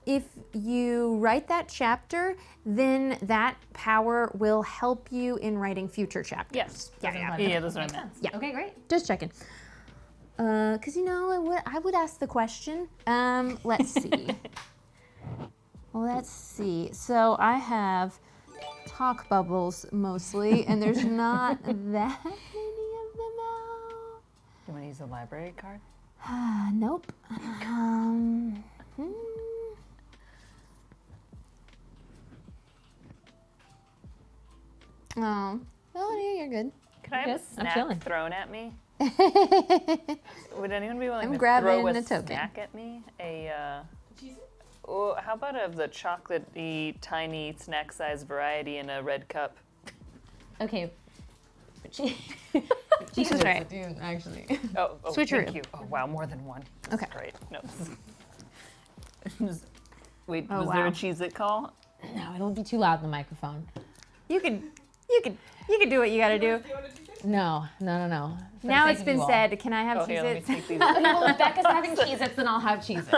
if you write that chapter, then that power will help you in writing future chapters. Yes. Yeah. Yeah, that's what I meant. Yeah. Okay, great. Just checking. Because, I would ask the question. Let's see. Let's see. So I have talk bubbles mostly, and there's not that many of them out. You want to use a library card? Nope. Oh, Melanie, you're good. Could I have Good. a I'm snack chilling. thrown at me? Would anyone be willing I'm to grabbing throw a a token. snack at me? Cheese it? Oh, how about of the chocolatey, tiny snack size variety in a red cup? Okay. This is right. Dude, actually. Oh, Switcheroo. thank you. Oh, wow, more than one. That's Okay. great. No. Wait, Oh, was there a wow. Cheez-It call? No, it'll be too loud in the microphone. You can do what you gotta do. Do you want to cheese it? No. For the Now sake it's of been you all. said. Can I have Oh, here, let me Cheez-Its? take these. Well, if Becca's having Cheez-Its, then I'll have Cheez-Its.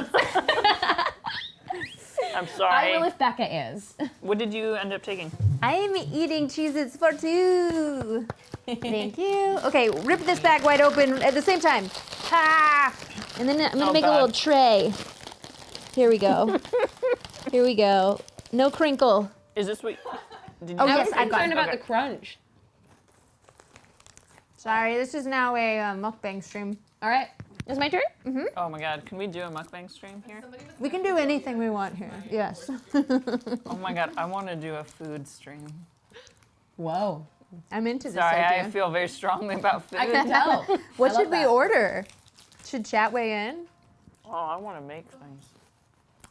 I'm I sorry. will if Becca is. What did you end up taking? I'm eating Cheez-Its for 2. Thank you. Okay, rip this bag wide open at the same time. Ha! And then I'm gonna Oh, make a God. little tray. Here we go. Here we go. No crinkle. Is this what? Did you Oh, I yes, was I've got concerned it. about Okay. the crunch. Sorry, this is now a mukbang stream. All right. Is my turn? Oh my God, can we do a mukbang stream here? Somebody was We can do anything we want here. Yes. Oh my God, I want to do a food stream. Whoa. I'm into this Sorry, idea. I feel very strongly about food. I can tell. What I love should we that. order? Should chat weigh in? Oh, I want to make things.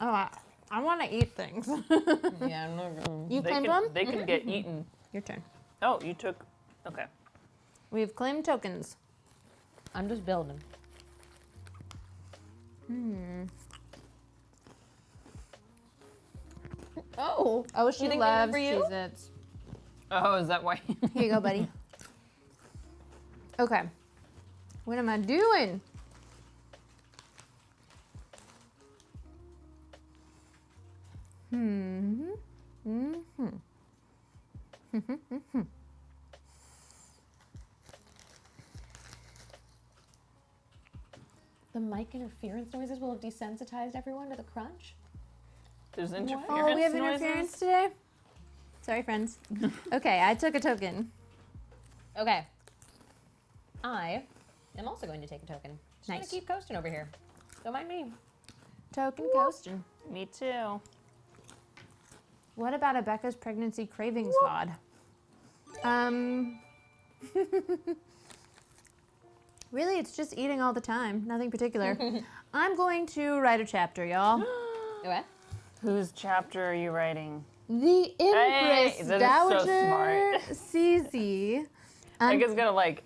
Oh, I want to eat things. Yeah, I'm not gonna. You They claimed can, one? they can get eaten. Your turn. Oh, you took. Okay. We've claimed tokens. I'm just building. Oh. Oh, she You think they're loves for you? Cheez-Its. Oh, is that why? Here you go, buddy. Okay. What am I doing? The mic interference noises will have desensitized everyone to the crunch. There's interference Oh, we have noises? interference today? Sorry, friends. Okay, I took a token. Okay. I am also going to take a token. Just gonna Nice. keep coasting over here. Don't mind me. Token coasting. Me too. What about a Becca's pregnancy cravings VOD? Really, it's just eating all the time. Nothing particular. I'm going to write a chapter, y'all. Okay. Whose chapter are you writing? The Empress Hey, that is so Dowager smart. CZ. Becca's gonna like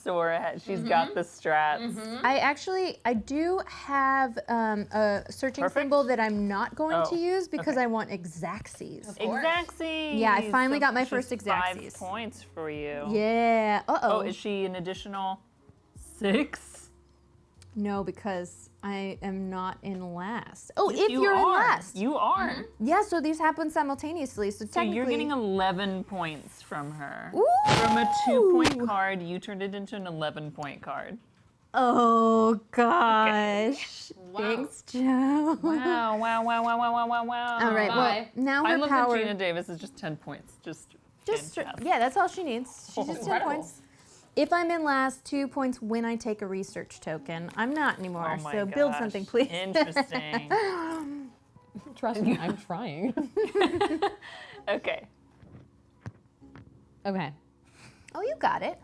Sora, she's got the strats. I do have a searching Perfect. symbol that I'm not going to Oh, use because okay. I want Exactsies. Exactsies. Yeah, I finally got my she's first Exactsies. 5 points for you. Yeah. Oh, is she an additional 6? No, because I am not in last. Oh, Yes, if you you're in are. last. You are. Yeah, so these happen simultaneously. So So technically, you're getting 11 points from her. Ooh. From a 2-point card, you turned it into an 11-point card. Oh gosh. Thanks, Joe. Wow, wow, wow, wow, wow, wow, wow, wow. All right. Well, Bye. now I her love power. that Gina Davis is just 10 points. Just fantastic. Yeah, that's all she needs. She's just 10 Incredible. points. If I'm in last, 2 points when I take a research token. I'm not anymore, Oh my so build gosh. something, please. Interesting. Trust me, I'm trying. Okay. Okay. Oh, you got it.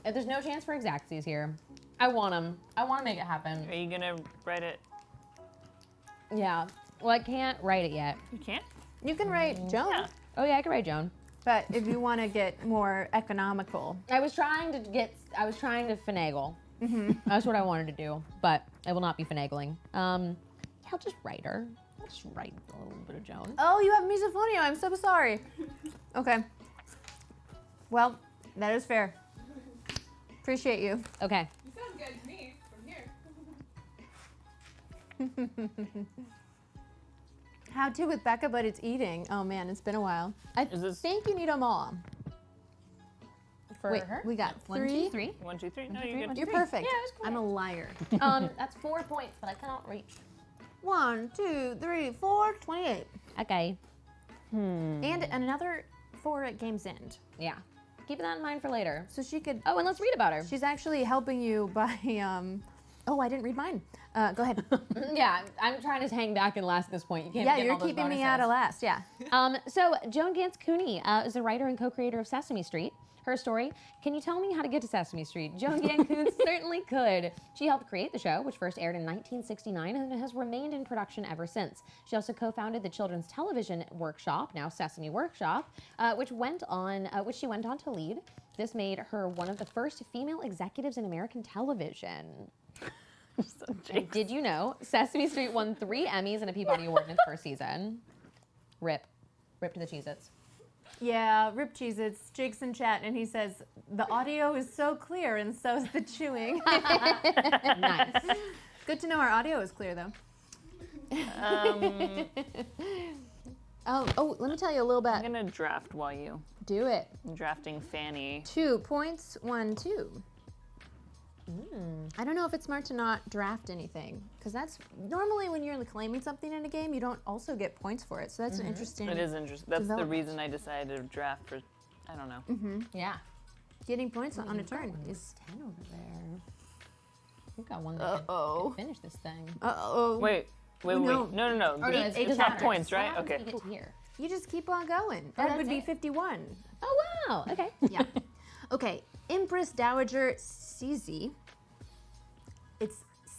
If there's no chance for Exactsies here, I want them. I want to make it happen. Are you gonna write it? Yeah. Well, I can't write it yet. You can't? You can write Joan, Yeah. Oh yeah, I can write Joan. but if you want to get more economical, I was trying to finagle. That's what I wanted to do, but I will not be finagling. Yeah, I'll just write her. I'll just write a little bit of Joan. oh, you have misophonia. I'm so sorry. Okay. Well, that is fair. Appreciate you. Okay. You sound good to me from here. How to with Becca, but it's eating. Oh man, it's been a while. I Is this- think you need them all. For Wait, her. we got 1, 3. 2, 3. 1, 2, 3. No, two, you're three, good. 1, 2, You're 3. perfect. Yeah, that's I'm a liar. That's 4 points, but I cannot reach. 1, 2, 3, 4, 28. Okay. And another 4 at Game's End. Yeah. Keeping that in mind for later. So she could. Oh, and let's read about her. She's actually helping you by. Oh, I didn't read mine. Go ahead. Yeah, I'm trying to hang back and last at this point. You can't. Yeah, be getting you're all those keeping me bonuses. out of last. Yeah. So Joan Gantz Cooney is a writer and co-creator of Sesame Street. Her story, can you tell me how to get to Sesame Street? Joan Gantz Cooney certainly could. She helped create the show, which first aired in 1969 and has remained in production ever since. She also co-founded the children's television workshop, now Sesame Workshop, which she went on to lead. This made her one of the first female executives in American television. And did you know Sesame Street won 3 Emmys and a Peabody Award in its first season? Rip to the Cheez-Its. Yeah, Rip Cheez-Its. Jake's in chat and he says, the audio is so clear and so's the chewing. Nice. Good to know our audio is clear though. Oh, let me tell you a little I'm bit. gonna draft while you. Do it. I'm drafting Fanny. 2 points, 1, 2. I don't know if it's smart to not draft anything because that's normally when you're claiming something in a game, you don't also get points for it. So that's an interesting. It is interesting. That's the Development. reason I decided to draft for. I don't know. Yeah. Getting points on a turn is. 10 over there. We've got one that Uh-oh. could finish this thing. Uh-oh. Wait. no. No. no, It's it doesn't half matter. points, right? What happens Okay. if you get to here? You just keep on going. Oh, That would that's be it. 51. Oh, wow. Okay. Yeah. Okay. Empress Dowager Cixi. It's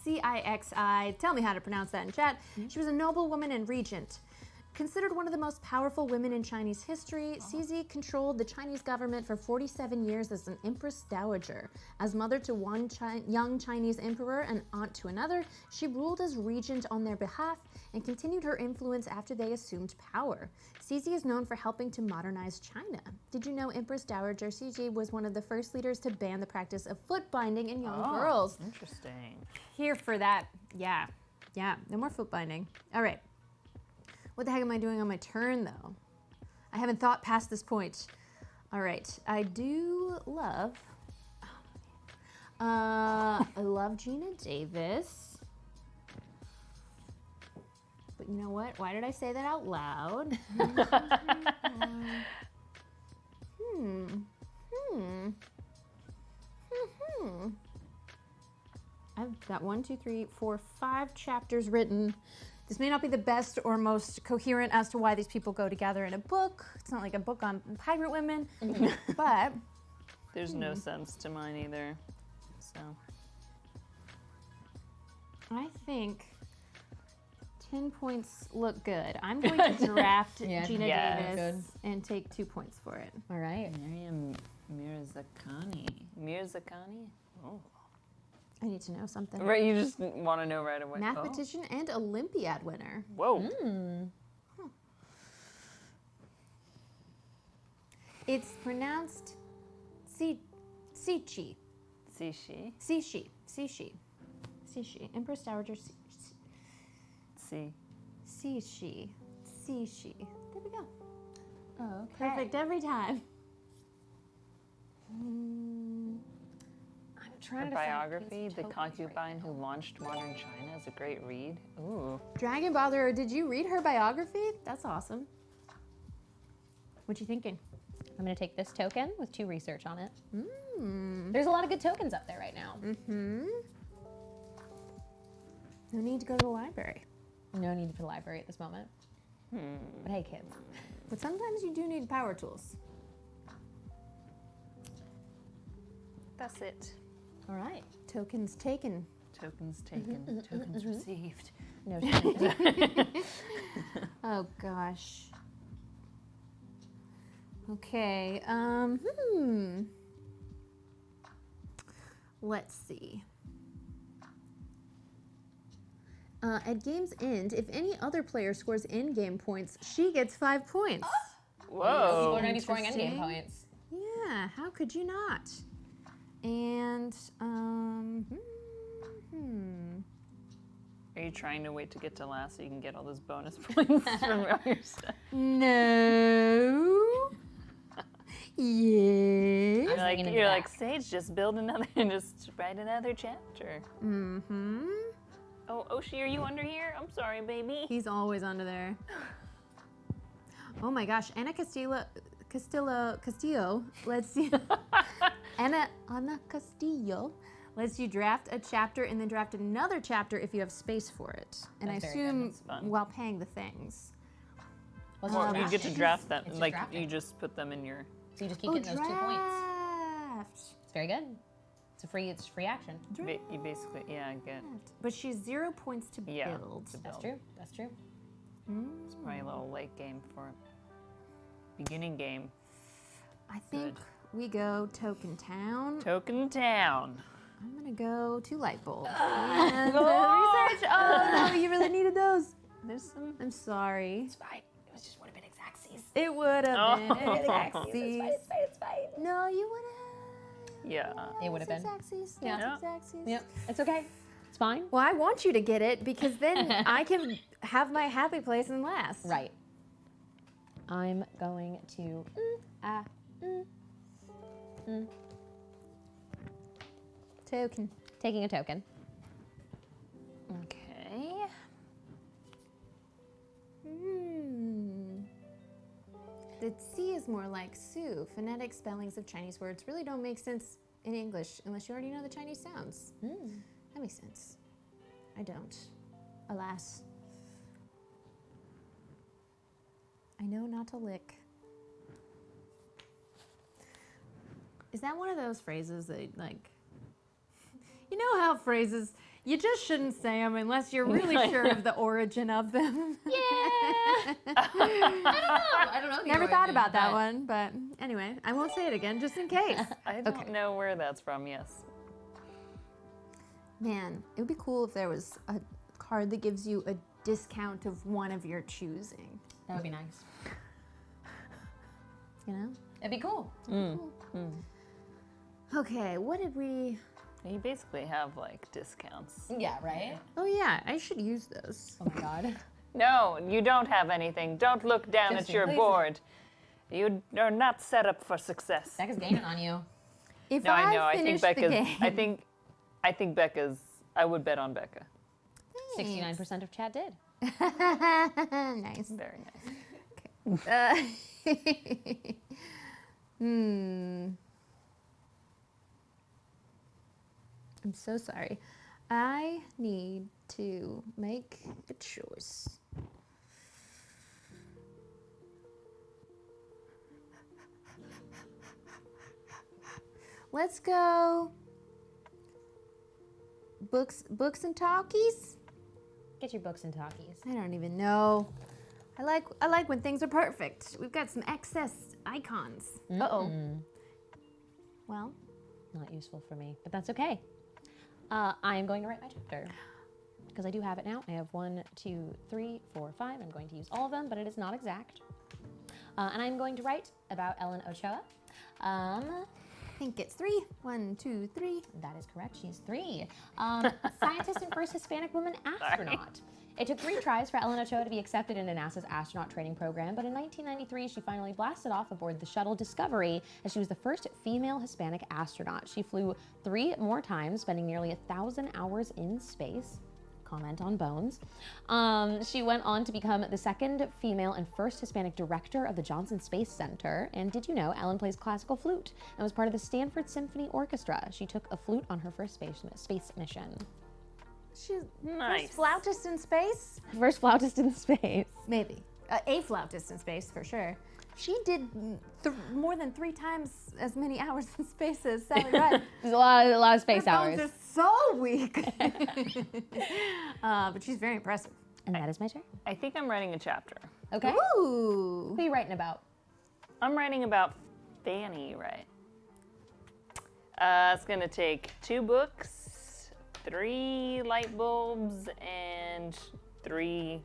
Cixi. Tell me how to pronounce that in chat. She was a noblewoman and regent. Considered one of the most powerful women in Chinese history, Cixi controlled the Chinese government for 47 years as an Empress Dowager. As mother to one young Chinese emperor and aunt to another, she ruled as regent on their behalf and continued her influence after they assumed power. Cixi is known for helping to modernize China. Did you know Empress Dowager Cixi was one of the first leaders to ban the practice of foot binding in young girls? Interesting. Here for that. Yeah. Yeah. No more foot binding. All right. What the heck am I doing on my turn, though? I haven't thought past this point. All right. I do love... I love Gina Davis. But you know what? Why did I say that out loud? I've got 1, 2, 3, 4, 5 chapters written. This may not be the best or most coherent as to why these people go together in a book. It's not like a book on pirate women, but There's no sense to mine either. So. I think 10 points look good. I'm going to draft Yeah, Gina yes. Davis and take 2 points for it. All right. Miriam Mirzakani. Mirzakani? Oh. I need to know something. Right, you just want to know right away. Mathematician and Olympiad winner. Oh. Whoa. It's pronounced Sichi. Sishi. Sishi. Empress Dowager Si. Sishi. There we go. Oh, okay. Perfect every time. I'm trying Her to biography, find The tokens Concubine right Who Launched Modern China, is a great read. Ooh. Dragon Botherer, did you read her biography? That's awesome. What you thinking? I'm going to take this token with 2 research on it. Mm. There's a lot of good tokens up there right now. Mm-hmm. No need to go to the library. No need for the library at this moment. But hey, kids. But sometimes you do need power tools. That's it. All right. Tokens taken. Tokens taken, tokens received. No tokens. Oh gosh. Okay. Let's see. At game's end, if any other player scores in-game points, she gets 5 points. People Whoa. are going to be scoring endgame Interesting. points. Yeah, how could you not? And Are you trying to wait to get to last so you can get all those bonus points from all your stuff? no. Yes. You're like, thinking in you're the like, back. Sage, just write another chapter. Mm-hmm. Oh, Oshi, are you under here? I'm sorry, baby. He's always under there. Oh my gosh, Anna Castillo. Let's see. Anna Castillo lets you draft a chapter and then draft another chapter if you have space for it. And That's I very good. assume That's fun. while paying the things. Let's Or just you draft get to it. draft them. It's just Like, drafting. you just put them in your... So you just keep getting those 2 points. Draft. It's very good. It's free action. You basically, yeah, get... But she's 0 points to Yeah. build. to That's build. true. That's true. It's probably a little late game for it. Beginning game. I think we go Token Town. Token Town. I'm gonna go to Light Bulb. And research. Oh no, you really needed those. There's some... I'm sorry. It's fine. It was just would have been Exacxes. It would have been Exacxes. Exacxes. It's fine. No, you would have. Yeah. It would have been. Exacxes. Yeah. That's Exacxes. Yep. It's okay. It's fine. Well, I want you to get it because then I can have my happy place in last. Right. I'm going to. Token. Taking a token. Okay. The C is more like Sue. Phonetic spellings of Chinese words really don't make sense in English unless you already know the Chinese sounds. That makes sense. I don't. Alas. I know not to lick. Is that one of those phrases that, like, you know how phrases, you just shouldn't say them unless you're really sure of the origin of them? Yeah. I don't know. Never thought about that one, but anyway, I won't say it again just in case. I don't know where that's from, yes. Man, it would be cool if there was a card that gives you a discount of one of your choosing. That would be nice. You know? It'd be cool. Okay, what did we... You basically have, like, discounts. Yeah, right? Oh yeah, I should use those. Oh my god. No, you don't have anything. Don't look down at your Please. board. You are not set up for success. Becca's gaining on you. If No, I know. I think finish the Becca's. game... I think Becca's. I would bet on Becca. 69% of chat did. Nice. Very nice. I'm so sorry. I need to make a choice. Let's go books and talkies. Get your books and talkies. I don't even know. I like when things are perfect. We've got some excess icons. Uh-oh. Well, Not useful for me, but that's okay. I am going to write my chapter because I do have it now. I have 1, 2, 3, 4, 5. I'm going to use all of them, but it is not exact. And I'm going to write about Ellen Ochoa. I think it's 3. 1, 2, 3. That is correct. She's 3. Scientist and first Hispanic woman astronaut. It took 3 tries for Ellen Ochoa to be accepted into NASA's astronaut training program, but in 1993, she finally blasted off aboard the shuttle Discovery as she was the first female Hispanic astronaut. She flew 3 more times, spending nearly 1,000 hours in space. Comment on bones. She went on to become the second female and first Hispanic director of the Johnson Space Center. And did you know Ellen plays classical flute and was part of the Stanford Symphony Orchestra? She took a flute on her first space mission. She's Nice. first flautist in space? First flautist in space. Maybe. A flautist in space, for sure. She did more than 3 times as many hours in space as Sally Ride. There's a lot of space Her hours. bones are so weak. But she's very impressive. And that is my turn. I think I'm writing a chapter. Okay. Ooh. Who are you writing about? I'm writing about Fanny, right? It's gonna take 2 books, 3 light bulbs, and 3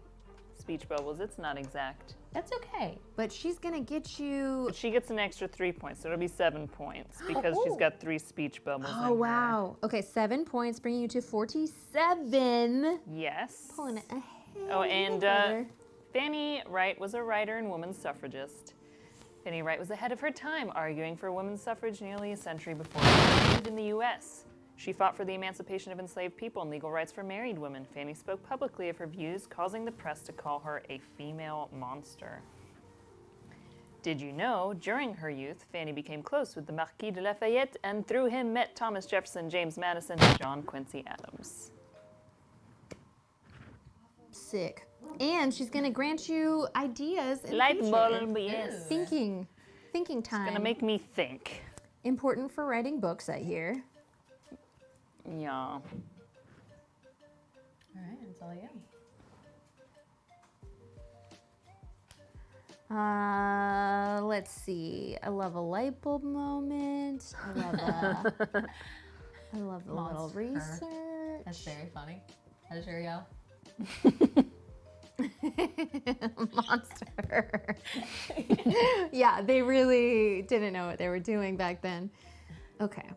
speech bubbles. It's not exact. That's okay. But she's gonna get you. But she gets an extra 3 points, so it'll be 7 points because she's got 3 speech bubbles. in Oh her. wow. Okay, 7 points, bringing you to 47. Yes. Pulling it ahead. Oh, and further. Fanny Wright was a writer and woman's suffragist. Fanny Wright was ahead of her time, arguing for women's suffrage nearly a century before she lived in the U.S. She fought for the emancipation of enslaved people and legal rights for married women. Fanny spoke publicly of her views, causing the press to call her a female monster. Did you know, during her youth, Fanny became close with the Marquis de Lafayette and through him met Thomas Jefferson, James Madison, and John Quincy Adams. Sick. And she's gonna grant you ideas in the Light future. bulb, yes. Thinking time. Gonna make me think. Important for writing books, I hear. Yeah. All right, that's all you. Let's see. I love a light bulb moment. I love a little Monster. research. That's very funny. How's your yell? Monster. Yeah, they really didn't know what they were doing back then. Okay.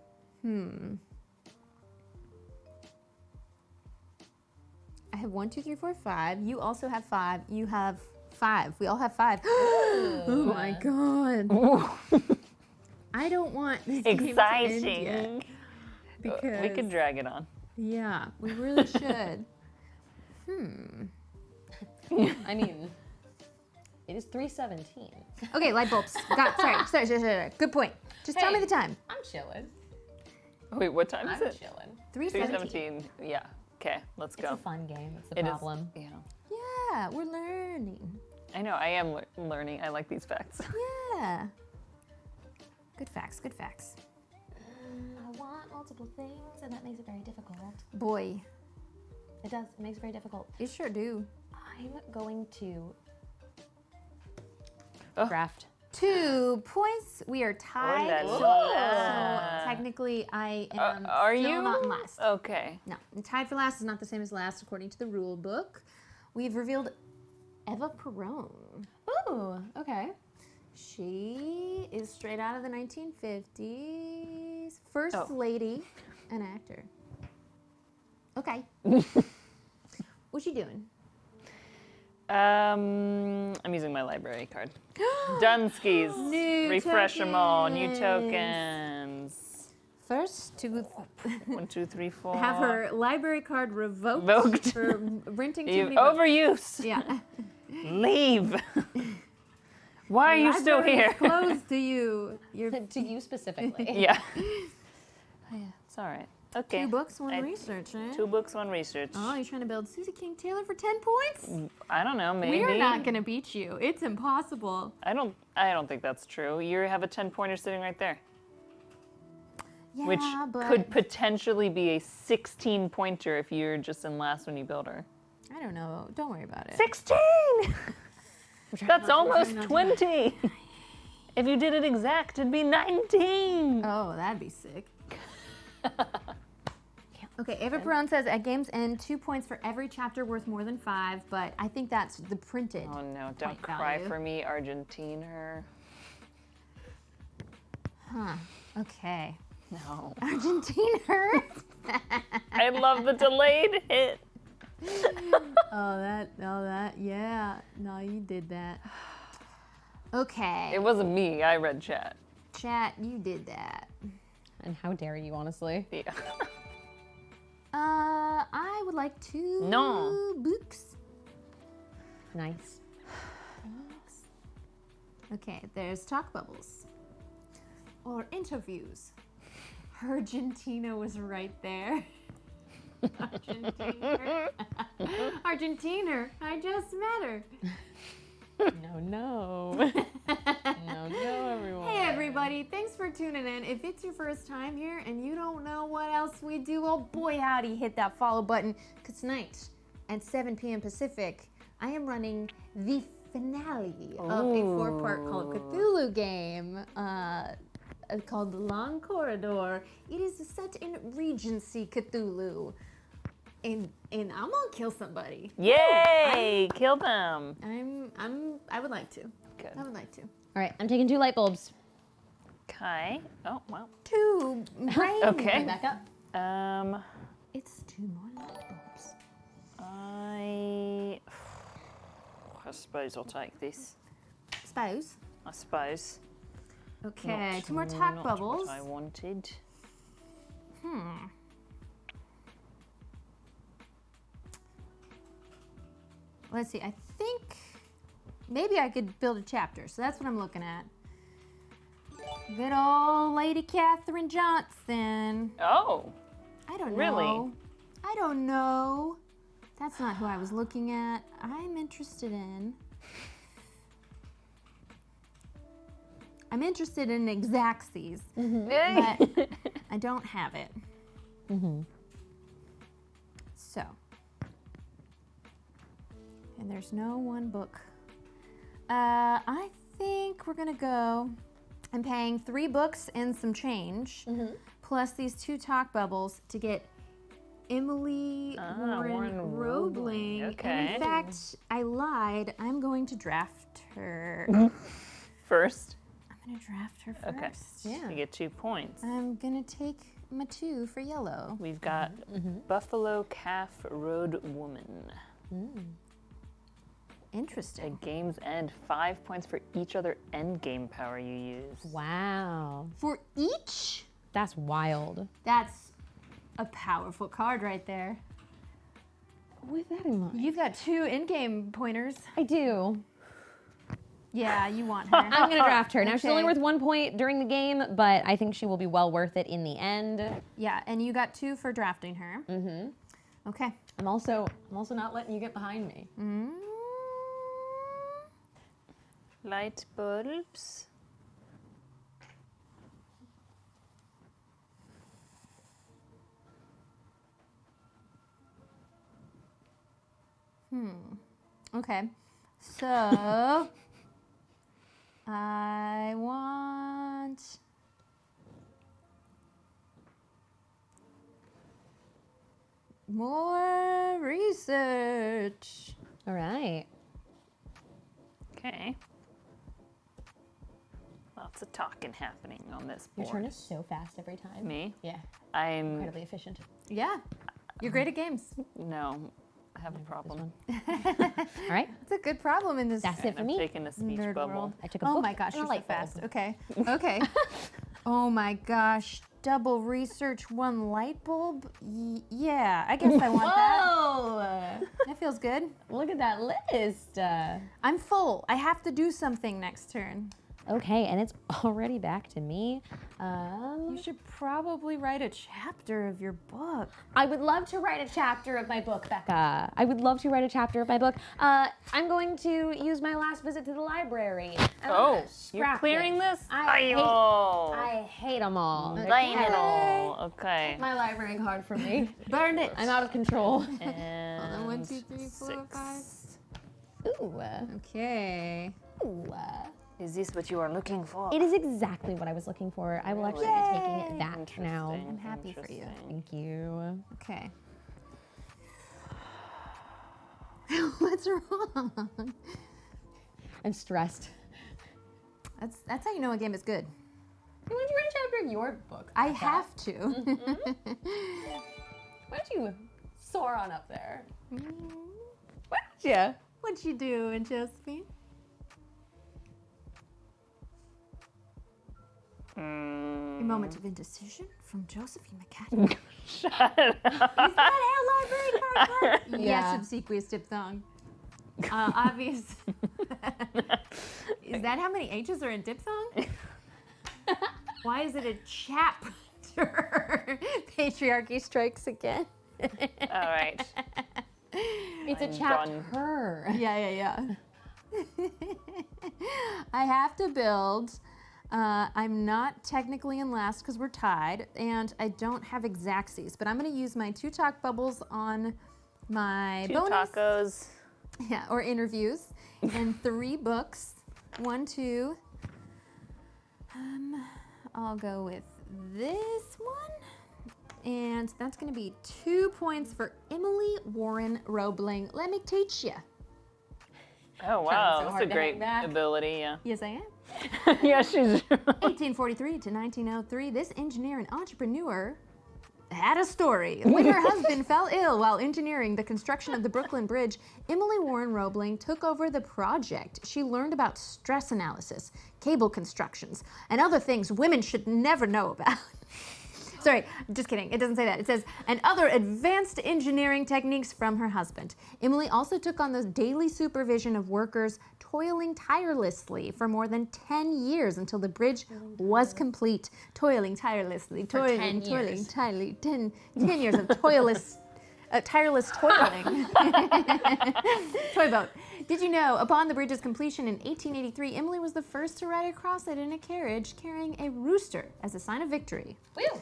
I have 1, 2, 3, 4, 5. You also have 5. You have 5. We all have 5. Oh my god. I don't want this game to end yet, Exciting. because We could drag it on. yeah, we really should. I mean, it is 3:17. Okay, light bulbs. Sorry. Good point. Just tell me Hey. the time. I'm chilling. Wait, what time is I'm it? chilling. 3:17. 3:17. Yeah. Okay, let's It's go. a fun game. That's the It is- problem. Yeah. Yeah, we're learning. I know. I am learning. I like these facts. Yeah. Good facts. Good facts. I want multiple things, and that makes it very difficult. Boy, It does. It makes it very difficult. you sure do. I'm going to Oh. draft. 2 points. We are tied. la So la. technically, I am Are still you? not in last. Okay. No, and tied for last is not the same as last according to the rule book. We've revealed Eva Perón. Ooh, okay. She is straight out of the 1950s. First Oh. lady and actor. Okay. What's she doing? I'm using my library card. Dunskies. New Refresh them all. New tokens. tokens. First, to 1, 2, 3, 4. have her library card revoked Revoked. for renting too You many books. overuse. Yeah. Leave. Why are you still Library here? is closed to you. You're To you specifically. Yeah. Oh, yeah. It's all right. Okay. 2 books, 1 I- research, eh? 2 books, 1 research. Oh, you're trying to build Susie King Taylor for 10 points? I don't know. Maybe. We're not gonna beat you. It's impossible. I don't think that's true. You have a 10-pointer sitting right there, Yeah, which but could potentially be a 16-pointer if you're just in last when you build her. I don't know. Don't worry about it. 16! That's almost 20. If you did it exact, it'd be 19. Oh, that'd be sick. Okay, Ava Perron says at game's end, 2 points for every chapter worth more than 5, but I think that's the printed. Oh no, don't point cry value. for me, Argentina. Huh. Okay. No. Argentina. I love the delayed hit. Oh, that, yeah. No, you did that. Okay. It wasn't me, I read chat. Chat, you did that. And how dare you, honestly? Yeah. I would like to. No. Books. Nice. Okay, there's talk bubbles. Or interviews. Argentina was right there. Argentina. Argentina, I just met her. No, everyone. Hey everybody, thanks for tuning in. If it's your first time here and you don't know what else we do, oh boy howdy, hit that follow button. Because tonight at 7 p.m. Pacific, I am running the finale of a 4-part Call of Cthulhu game called The Long Corridor. It is set in Regency Cthulhu. And I'm gonna kill somebody. Yay! Kill them. I would like to. Good. I would like to. All right, I'm taking 2 light bulbs. Okay. Oh, wow. 2 brain. Okay. Back up. It's 2 more light bulbs. I suppose I'll take this. Suppose. I suppose. Okay, Not- 2 more talk not bubbles. What I wanted. Let's see. I think maybe I could build a chapter. So that's what I'm looking at. Good old Lady Catherine Johnson. Oh. I don't Really? know. I don't know. That's not who I was looking at. I'm interested in Exaxes, but I don't have it. So, and there's no one book. I think we're gonna go. I'm paying 3 books and some change, plus these 2 talk bubbles to get Emily Warren Roebling. Okay. And in fact, I lied. I'm going to draft her. First. I'm gonna draft her first. Okay. Yeah. You get 2 points. I'm gonna take my 2 for yellow. We've got Buffalo Calf Road Woman. Interesting. At game's end, 5 points for each other end game power you use. Wow. For each? That's wild. That's a powerful card right there. With that in mind. You've got 2 in-game pointers. I do. Yeah, you want her. I'm gonna draft her. Now she's only Okay. worth 1 point during the game, but I think she will be well worth it in the end. Yeah, and you got 2 for drafting her. Okay. I'm also not letting you get behind me. Light bulbs. Okay. So I want more research. All right. Okay. Lots of talking happening on this Your board. turn is so fast every time. Me? Yeah. I'm Incredibly efficient. Yeah. You're great at games. no. I have a problem. All right. It's a good problem in this That's it for I'm me. taking a speech nerd bubble. world. I took a Oh book my gosh, and a you're so light bulb. fast. Okay. Okay. Oh my gosh. Double research, 1 light bulb? Yeah, I guess I want that. Whoa! That feels good. Look at that list. I'm full. I have to do something next turn. Okay, and it's already back to me. You should probably write a chapter of your book. I would love to write a chapter of my book, Becca. I would love to write a chapter of my book. I'm going to use my last visit to the library. Oh, you're clearing this? I hate them all. Okay. My library card for me. Burn it. I'm out of control. And Hold on, 1, 2, 3, 4, 5. Ooh. Okay. Ooh. Is this what you are looking for? It is exactly what I was looking for. I will actually be taking that now. Interesting, I'm happy for you. Thank you. Okay. What's wrong? I'm stressed. That's how you know a game is good. Why don't you write a chapter of your book? I Becca? have to. Why don't you soar on up there? Why don't you? What'd you do, Josephine? A moment of indecision from Josephine McAdam. Shut up. Is that how library cards work? Yeah. Yes, obsequious diphthong. Obvious. Is that how many H's are in diphthong? Why is it a chapter? Patriarchy strikes again. All right. It's I'm a done. chapter. Yeah. I have to build. I'm not technically in last because we're tied, and I don't have exactsies, but I'm going to use my 2 talk bubbles on my 2 bonus. tacos. Yeah, or interviews, and 3 books. 1, 2. I'll go with this one, and that's going to be 2 points for Emily Warren Roebling. Let me teach you. Oh, Trying wow. so That's hard a to great hang back. ability, yeah. Yes, I am. Yeah, she's... 1843 to 1903, this engineer and entrepreneur had a story. When her husband fell ill while engineering the construction of the Brooklyn Bridge, Emily Warren Roebling took over the project. She learned about stress analysis, cable constructions, and other things women should never know about. Sorry, just kidding. It doesn't say that. It says, and other advanced engineering techniques from her husband. Emily also took on the daily supervision of workers toiling tirelessly for more than 10 years until the bridge was complete. Toiling tirelessly, toiling 10 years. tirelessly, 10 years of tireless toiling. Toy boat. Did you know, upon the bridge's completion in 1883, Emily was the first to ride across it in a carriage carrying a rooster as a sign of victory. Woo.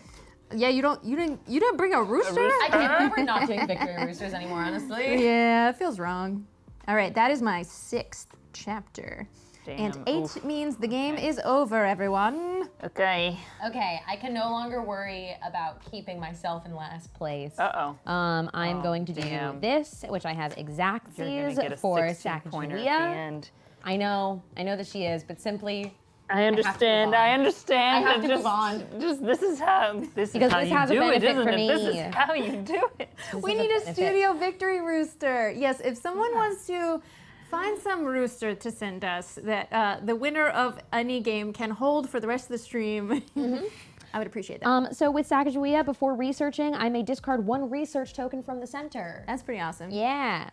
Yeah, you didn't bring a rooster? I can't believe we're not doing Victory Roosters anymore, honestly. Yeah, it feels wrong. All right, that is my 6th chapter. Damn. And 8 means the game is over, everyone. Okay. Okay, I can no longer worry about keeping myself in last place. Uh-oh. I'm going to do damn. this, which I have You're going exactsies to get a for 16-pointer at the Sacagawea. end. I know that she is, but simply I understand. on. I understand. I have but to just, move on. Just this is how Because you this has a do it, benefit isn't for it? This me. is how you do it. We need a studio victory rooster. Yes, if someone wants to find some rooster to send us that the winner of any game can hold for the rest of the stream, I would appreciate that. So with Sacagawea, before researching, I may discard 1 research token from the center. That's pretty awesome. Yeah.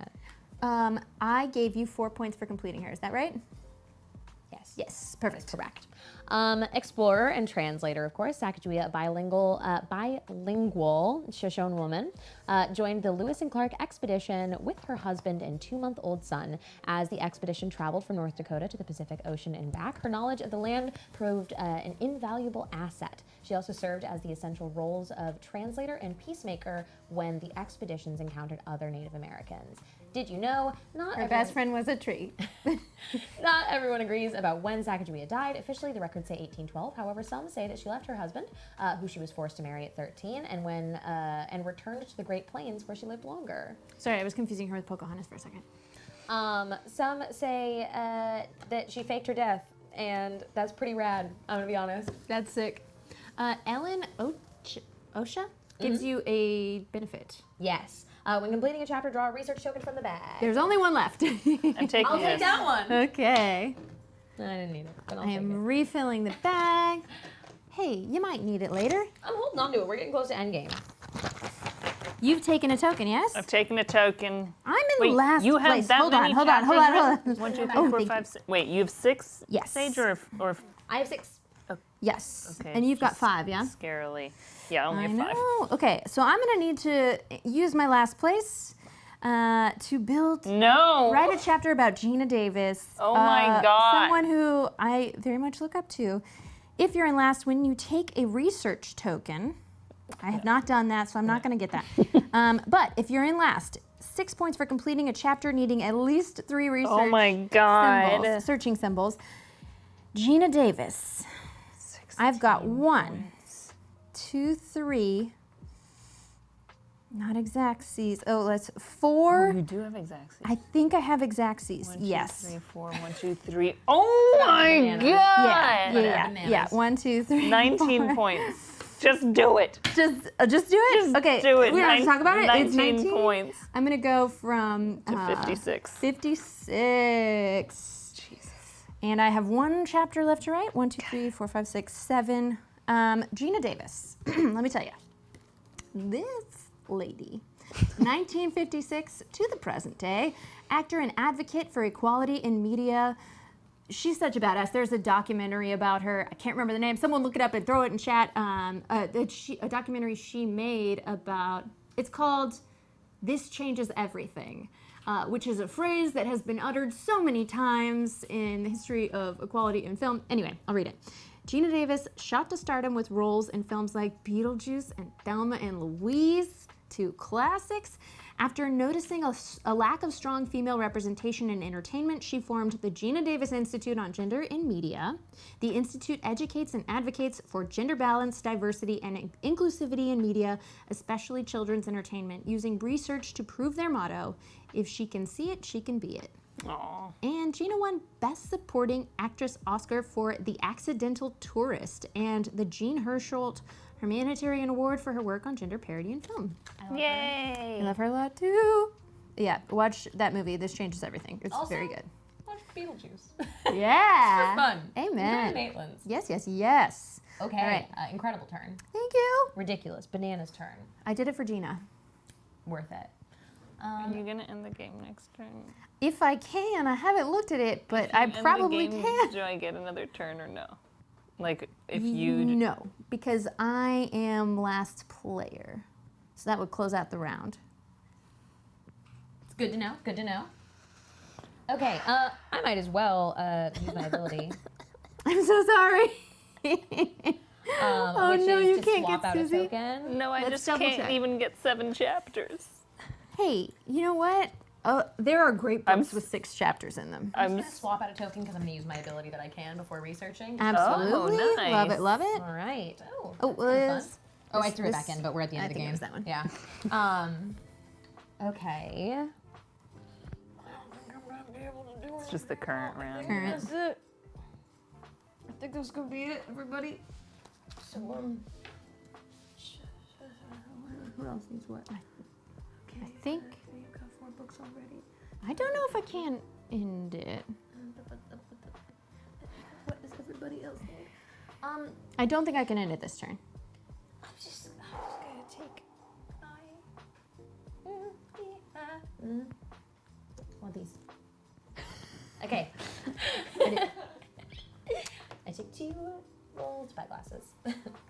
I gave you 4 points for completing her. Is that right? Yes. Yes, perfect. Correct. Explorer and translator, of course, Sacagawea, bilingual Shoshone woman, joined the Lewis and Clark expedition with her husband and 2-month-old son. As the expedition traveled from North Dakota to the Pacific Ocean and back, her knowledge of the land proved an invaluable asset. She also served as the essential roles of translator and peacemaker when the expeditions encountered other Native Americans. Did you know Her best friend was a tree. not everyone agrees about when Sacagawea died. Officially, the records say 1812. However, some say that she left her husband, who she was forced to marry at 13, and returned to the Great Plains, where she lived longer. Sorry, I was confusing her with Pocahontas for a second. Some say that she faked her death, and that's pretty rad. I'm gonna be honest. That's sick. Ellen Osha gives you a benefit. Yes. When completing a chapter, draw a research token from the bag. There's only one left. I'm taking I'll this. take that one. Okay. I didn't need it, but I'll I take it. am refilling the bag. Hey, you might need it later. I'm holding on to it. We're getting close to endgame. You've taken a token, yes? I've taken a token. I'm in Wait, last you have place. that Hold many on, hold on, hold chapters on, written? hold on. 1, 2, 3, Oh, 4, thank 5, 6. Wait, you have 6? Yes. Sage or I have 6. Yes. okay, And you've got just 5, yeah? Scarily. Yeah, only I have 5. know. Okay, so I'm gonna need to use my last place to build. No. Write a chapter about Gina Davis. Oh my God. Someone who I very much look up to. If you're in last, when you take a research token, I have not done that, so I'm not going to get that. But if you're in last, 6 points for completing a chapter needing at least 3 research Oh my God. symbols, searching symbols. Gina Davis. I've got 1, 2, 3. Not exactsies. Oh, that's 4. You do have exactsies. I think I have exactsies. 1, 2, Yes. 3, 4, 1, 2, 3. Oh my Bananas. God. Yeah. Bananas. 1, 2, 3. 19 4. points. Just do it. Just do it. Just Okay. do it. We don't have to talk about it. 19 It's 19 points I'm gonna go from to 56. 56. Jesus. And I have 1 chapter left to write. 1, 2, 3, 4, 5, 6, 7. Gina Davis. Let me tell you, this lady, 1956 to the present day, actor and advocate for equality in media. She's such a badass. There's a documentary about her. I can't remember the name. Someone look it up and throw it in chat. A documentary she made about, it's called This Changes Everything, which is a phrase that has been uttered so many times in the history of equality in film. Anyway, I'll read it. Gina Davis shot to stardom with roles in films like Beetlejuice and Thelma and Louise, 2 classics. After noticing a lack of strong female representation in entertainment, she formed the Gina Davis Institute on Gender in Media. The Institute educates and advocates for gender balance, diversity, and inclusivity in media, especially children's entertainment, using research to prove their motto, if she can see it, she can be it. Aww. And Gina won Best Supporting Actress Oscar for The Accidental Tourist and the Jean Hersholt Humanitarian Award for her work on gender parody in film. Yay. I love her a lot too. Yeah, watch that movie. This Changes Everything. It's Also, very good. Watch Beetlejuice. Yeah. For fun. Amen. Enjoy Maitland's. Yes, yes, yes. Okay, All right. incredible turn. Thank you. Ridiculous. Bananas turn. I did it for Gina. Worth it. Are you gonna end the game next turn? If I can, I haven't looked at it, but I End the probably game, can. Do I get another turn or no? Like if you No, because I am last player. So that would close out the round. It's good to know. Good to know. Okay, I might as well use my ability. I'm so sorry. Which no, is you to can't swap get out Susie. a token. No, I Let's just double can't check. even get 7 chapters. Hey, you know what? There are great I'm books with 6 chapters in them. I'm just gonna swap out a token because I'm gonna use my ability that I can before researching. Absolutely. nice. Love it, love it. All right. Oh, Oh, that's fun. Liz. Oh, I threw it back in, but we're at the end I of the think it game. was that one. Yeah. Okay. It's just the current round. Current. it. I think that's gonna be it, everybody. So Who else needs what? I think. you've got 4 books already. I don't know if I can end it. What does everybody else need? I don't think I can end it this turn. I'm just gonna take one of these. Okay. I took 2 gold spyglasses.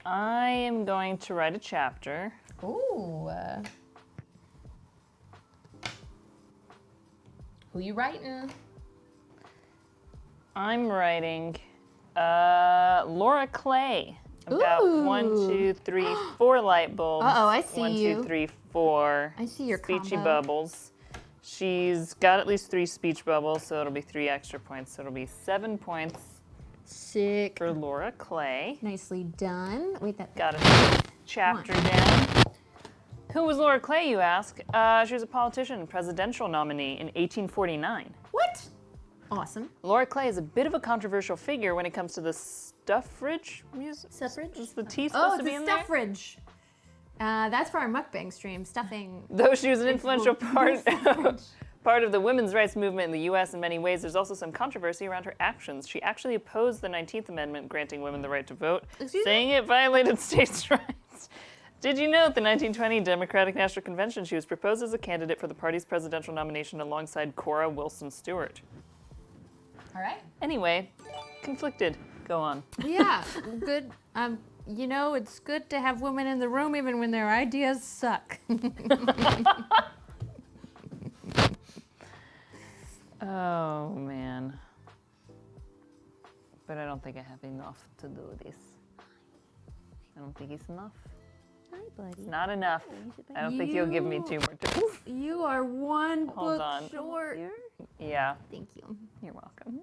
I am going to write a chapter. Ooh. Who you writing? I'm writing Laura Clay. I've got Ooh. 1, 2, 3, 4 light bulbs. Uh-oh, I see 1, 2, you. 3, 4. I see your speechy combo. bubbles. She's got at least 3 speech bubbles, so it'll be 3 extra points. So it'll be 7 points Sick. for Laura Clay. Nicely done. Wait, that. Got a chapter down. Who was Laura Clay, you ask? She was a politician and presidential nominee in 1849. What? Awesome. Laura Clay is a bit of a controversial figure when it comes to the suffrage music. Suffrage? Is the T Oh, supposed it's to be a in there? stuffridge. That's for our mukbang stream. Stuffing. Though she was an influential Suffrage. part of the women's rights movement in the U.S. in many ways, there's also some controversy around her actions. She actually opposed the 19th Amendment granting women the right to vote, Excuse me? saying it violated states' rights. Did you know at the 1920 Democratic National Convention she was proposed as a candidate for the party's presidential nomination alongside Cora Wilson Stewart? All right. Anyway, conflicted. Go on. Yeah, good. You know, it's good to have women in the room even when their ideas suck. Oh, man. But I don't think I have enough to do this. I don't think it's enough. Hi, buddy. It's not enough. I don't think you'll give me 2 more turns. You are one Hold book on. short. Yeah, Thank you. you're welcome.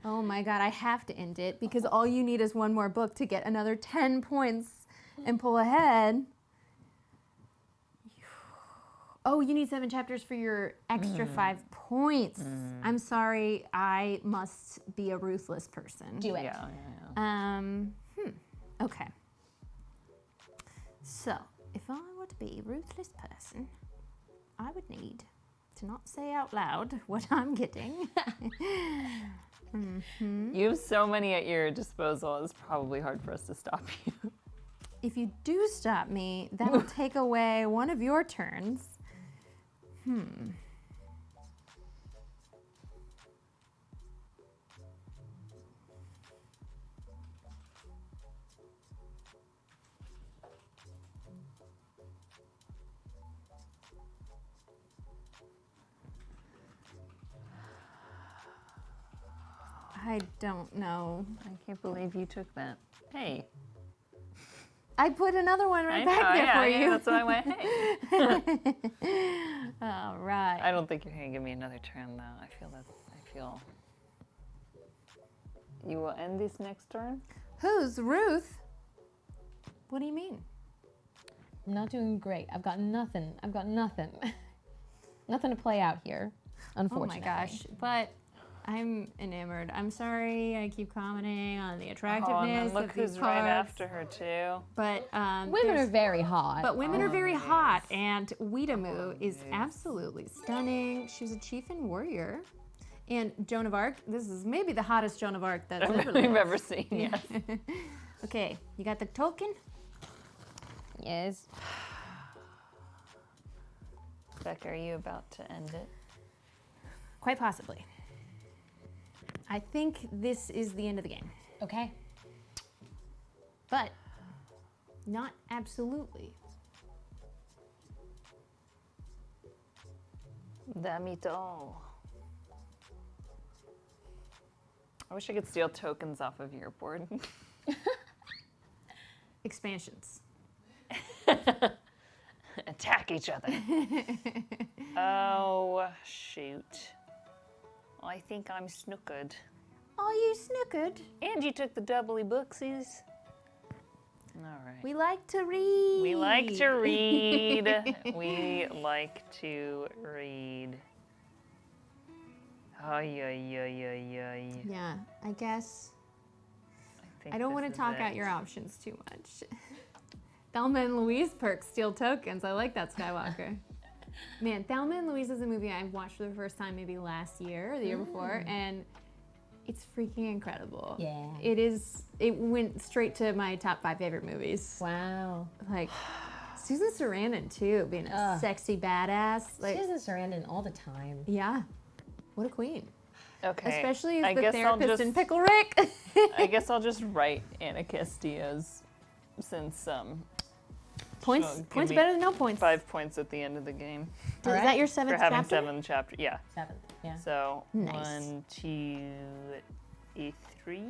Oh my God, I have to end it because all you need is one more book to get another 10 points and pull ahead. Oh, you need 7 chapters for your extra 5 points. I'm sorry, I must be a ruthless person. Do it. Yeah. Okay. So, if I were to be a ruthless person, I would need to not say out loud what I'm getting. You have so many at your disposal, it's probably hard for us to stop you. If you do stop me, that will take away one of your turns. I don't know. I can't believe you took that. Hey. I put another one right I back know, there yeah, for yeah, you. that's why I went, hey. All right. I don't think you're gonna give me another turn though. I feel you will end this next turn? Who's Ruth? What do you mean? I'm not doing great. I've got nothing. Nothing to play out here, Oh unfortunately. my gosh. But I'm enamored. I'm sorry I keep commenting on the Oh, and attractiveness then look of these who's cards. right after her too. But Women are very hot. But women are very hot, and Weedamoo is absolutely stunning. She was a chief and warrior. And Joan of Arc, this is maybe the hottest Joan of Arc that's ever We've lived. ever seen, yes. Okay, you got the token? Yes. Becca, are you about to end it? Quite possibly. I think this is the end of the game, Okay. but not absolutely. Damn it all. I wish I could steal tokens off of your board. Expansions. Attack each other. Oh, shoot. I think I'm snookered. Oh, you snookered. And you took the doubly booksies. All right. We like to read. We like to read. We like to read. Ay, ay, ay, ay, ay. Yeah, I guess. think I don't want this to is talk it. out your options too much. Thelma and Louise perks steal tokens. I like that, Skywalker. Man, Thelma and Louise is a movie I watched for the first time maybe last year or the year before, and it's freaking incredible. Yeah. It went straight to my top 5 favorite movies. Wow. Like, Susan Sarandon too, being a sexy badass. Like, Susan Sarandon all the time. yeah, what a queen. Okay. Especially as I the guess I'll therapist just- in Pickle Rick. I guess I'll just write Anna Castillo's since Points Sure, give points me better than no points. 5 points at the end of the game Is that your 7th for having chapter? 7 chapter. Yeah. 7th. Yeah. So Nice. 1, 2, 3,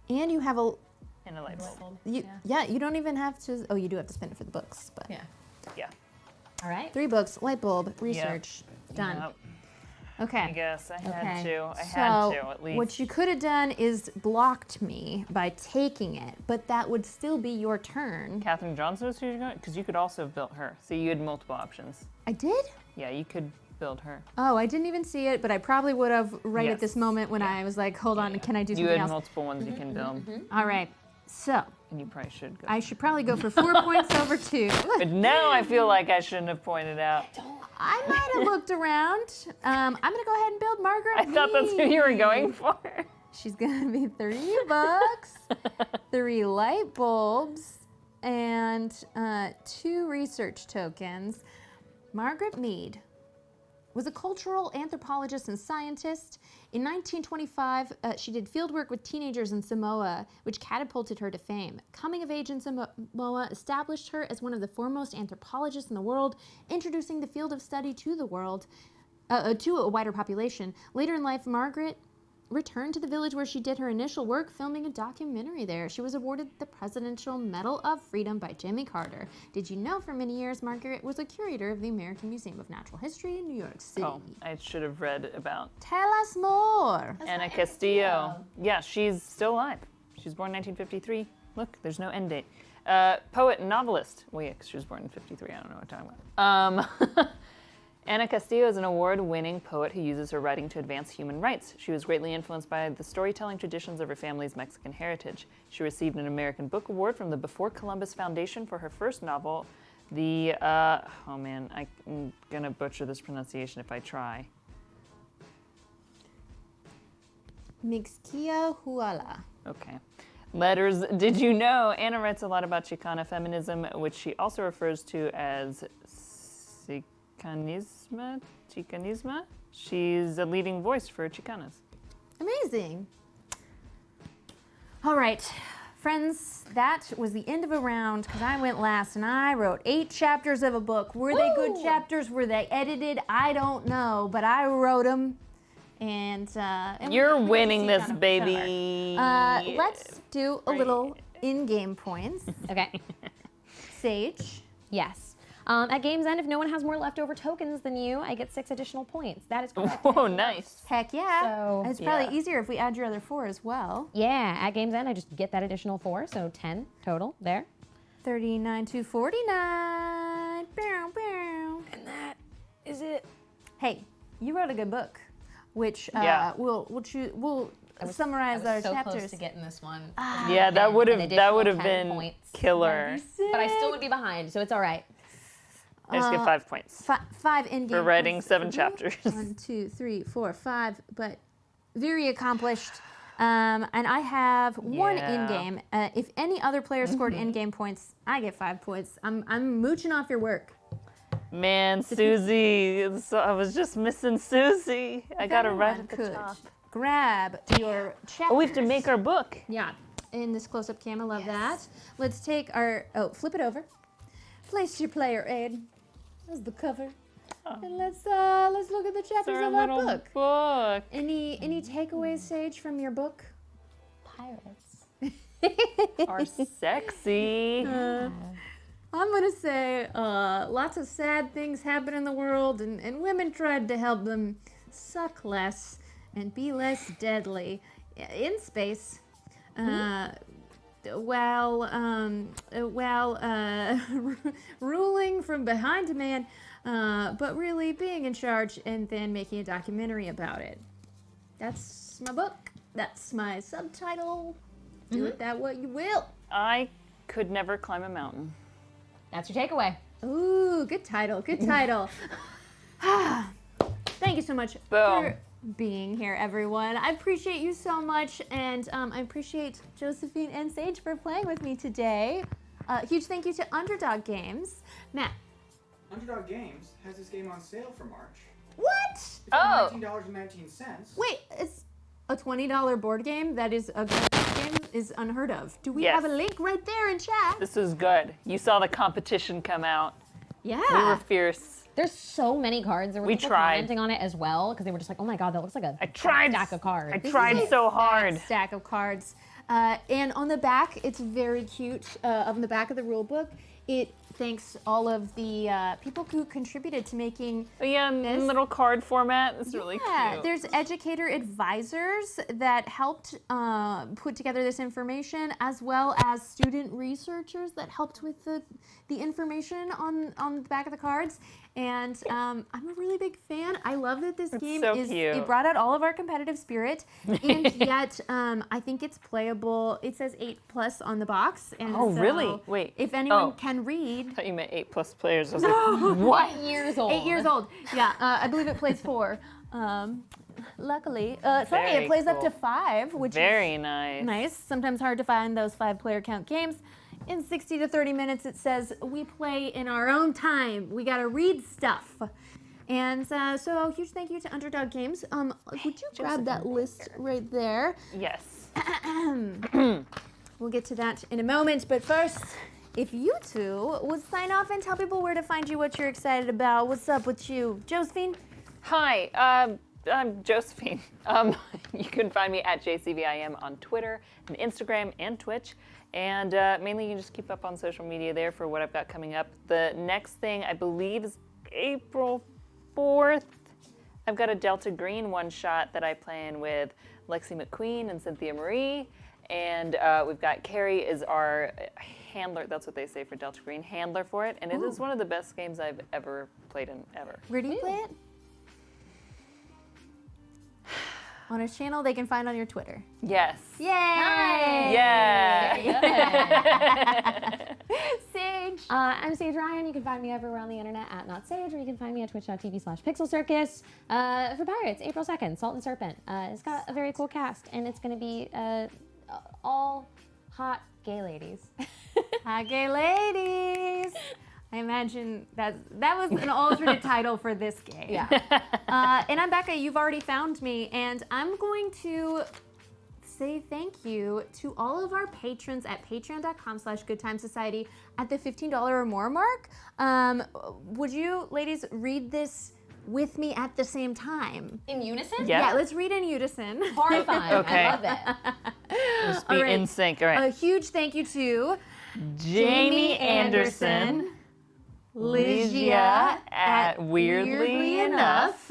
And you have a and a light bulb. yeah, you don't even have to. Oh, you do have to spend it for the books, but Yeah. Yeah. All right. 3 books, light bulb, research, done. Yep. Okay. I guess I had Okay. to. I so had to at least. what you could have done is blocked me by taking it, but that would still be your turn. Katherine Johnson was who you're going? Because you could also have built her. So you had multiple options. I did? Yeah, you could build her. Oh, I didn't even see it, but I probably would have right at this Yes. moment when I was like, hold on, can I do You something had else? multiple ones you can build, All right. So and you probably should go. I should probably go for 4 points over 2. But now I feel like I shouldn't have pointed out. I might have looked around. I'm gonna go ahead and build Margaret. I thought that's who you were going Mead. for. She's gonna be 3 bucks, 3 light bulbs, and 2 research tokens. Margaret Mead was a cultural anthropologist and scientist. In 1925, she did fieldwork with teenagers in Samoa, which catapulted her to fame. Coming of age in Samoa established her as one of the foremost anthropologists in the world, introducing the field of study to the world, to a wider population. Later in life, Margaret returned to the village where she did her initial work, filming a documentary there. She was awarded the Presidential Medal of Freedom by Jimmy Carter. Did you know for many years Margaret was a curator of the American Museum of Natural History in New York City? Oh, I should have read about Tell us more. Anna Castillo. Yeah, she's still alive. She was born in 1953. Look, there's no end date. Poet and novelist. Well, yeah, 'cause she was born in 53. I don't know what I'm talking about. Anna Castillo is an award-winning poet who uses her writing to advance human rights. She was greatly influenced by the storytelling traditions of her family's Mexican heritage. She received an American Book Award from the Before Columbus Foundation for her first novel, the, oh man, I'm gonna butcher this pronunciation if I try. Mixquiahuala. Okay. Letters. Did you know? Anna writes a lot about Chicana feminism, which she also refers to as Chicanisma. She's a leading voice for Chicanas. Amazing. All right, friends, that was the end of a round because I went last and I wrote 8 chapters of a book. Were they good chapters? Were they edited? I don't know, but I wrote them. And You're we winning get to this, see each baby. other. Let's do a little in-game points. Okay. Saige. Yes. At game's end, if no one has more leftover tokens than you, I get 6 additional points. That is correct. Whoa, nice. Heck yeah. So, it's probably easier if we add your other 4 as well. Yeah, at game's end, I just get that additional 4, so 10 total there. 39 to 49. Bow, bow. And that is it. Hey, you wrote a good book, which Yeah. we'll summarize our so chapters. close to getting this one. Yeah, that would have additional 10 been points. killer. But I still would be behind, so it's all right. I just get 5 points 5 in-game for writing points. 7 chapters. 1, 2, 3, 4, 5, but very accomplished. And I have 1 Yeah. in-game. If any other player scored in-game points, I get 5 points. I'm mooching off your work. Man, Susie, I was just missing Susie. I got her right Everyone at the could top. grab your chapters. Oh, we have to make our book. Yeah, in this close-up cam, I love that. Let's take our, flip it over. Place your player aid as the cover. And let's look at the chapters Our of our little book. book. Any takeaways, Saige, from your book? Pirates. Are sexy. I'm gonna say lots of sad things happen in the world, and women tried to help them suck less and be less deadly in space. While ruling from behind a man, but really being in charge and then making a documentary about it. That's my book. That's my subtitle. Do with that what you will. I could never climb a mountain. That's your takeaway. Ooh, good title. Good title. Thank you so much Boom. for being here, everyone. I appreciate you so much, and I appreciate Josephine and Saige for playing with me today. Huge thank you to Underdog Games. Matt. Underdog Games has this game on sale for March. What? It's Oh. $19.19. Wait, it's a $20 board game that is a good game is unheard of. Do we Yes. have a link right there in chat? This is good. You saw the competition come out. Yeah. We were fierce. There's so many cards. There were We people tried. commenting on it as well because they were just like, "Oh my god, that looks like a I tried. stack of cards." I tried so hard. Stack of cards. And on the back, it's very cute. On the back of the rule book, it thanks all of the people who contributed to making. Oh, yeah, in This- little card format. It's really cute. There's educator advisors that helped put together this information, as well as student researchers that helped with the information on the back of the cards. And I'm a really big fan. I love that this game so is. cute. It brought out all of our competitive spirit, and yet I think it's playable. It says 8+ on the box. And Oh, so really? Wait. If anyone Oh. can read. I thought you meant 8+ players. I was like, what? 8 years old. 8 years old. Yeah, I believe it plays 4. Luckily, sorry, Very it plays up to cool. 5, which Very is nice. nice. Sometimes hard to find those 5-player count games. In 60 to 30 minutes, it says we play in our own time. We gotta read stuff. And so huge thank you to Underdog Games. Would you grab that list right there? Yes. We'll get to that in a moment, but first, if you two would sign off and tell people where to find you, what you're excited about. What's up with you? Josephine? Hi, I'm Josephine. You can find me at JCVIM on Twitter and Instagram and Twitch. And mainly you can just keep up on social media there for what I've got coming up. The next thing I believe is April 4th. I've got a Delta Green one-shot that I play in with Lexi McQueen and Cynthia Marie. And we've got Carrie is our handler, that's what they say for Delta Green, handler for it. And it is one of the best games I've ever played in, ever. Where do you play it? On his channel, they can find on your Twitter. Yes. Yay! Yeah. Saige. I'm Saige Ryan. You can find me everywhere on the internet at NotSage, or you can find me at twitch.tv/pixelcircus. For Pirates, April 2nd, Salt and Serpent. It's got a very cool cast, and it's going to be all hot gay ladies. Hi, gay ladies. I imagine that was an alternate title for this game. Yeah. And I'm Becca. You've already found me, and I'm going to say thank you to all of our patrons at patreon.com/goodtimesociety at the $15 or more mark. Would you, ladies, read this with me at the same time? In unison? Yeah, let's read in unison. Horrifying. Okay. I love it. Just be All right. in sync. All right. A huge thank you to Jamie Anderson, Lygia at Weirdly Enough,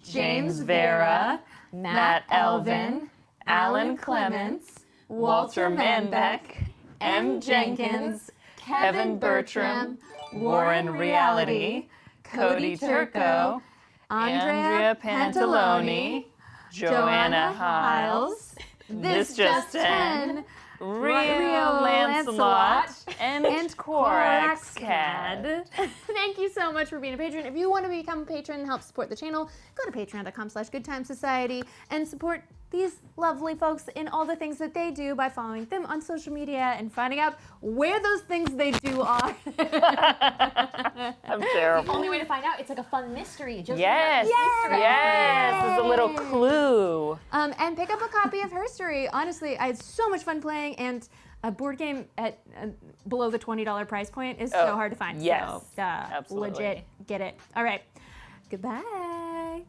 James Vera, Matt Elvin, Alan Clements, Walter Manbeck, M. Jenkins, Kevin Bertram, Warren Reality, Cody Turco, Andrea Pantaloni, Joanna Hiles, This Just 10, Real Lancelot, and Corax Cad. Thank you so much for being a patron. If you want to become a patron and help support the channel, go to patreon.com/goodtimesociety and support these lovely folks in all the things that they do by following them on social media and finding out where those things they do are. I'm terrible. Only way to find out, it's like a fun mystery. Just Yes, yes, it's a little clue. And pick up a copy of HerStory. Honestly, I had so much fun playing, and a board game at below the $20 price point is so hard to find. Yes, so, absolutely. Legit, get it. All right, goodbye.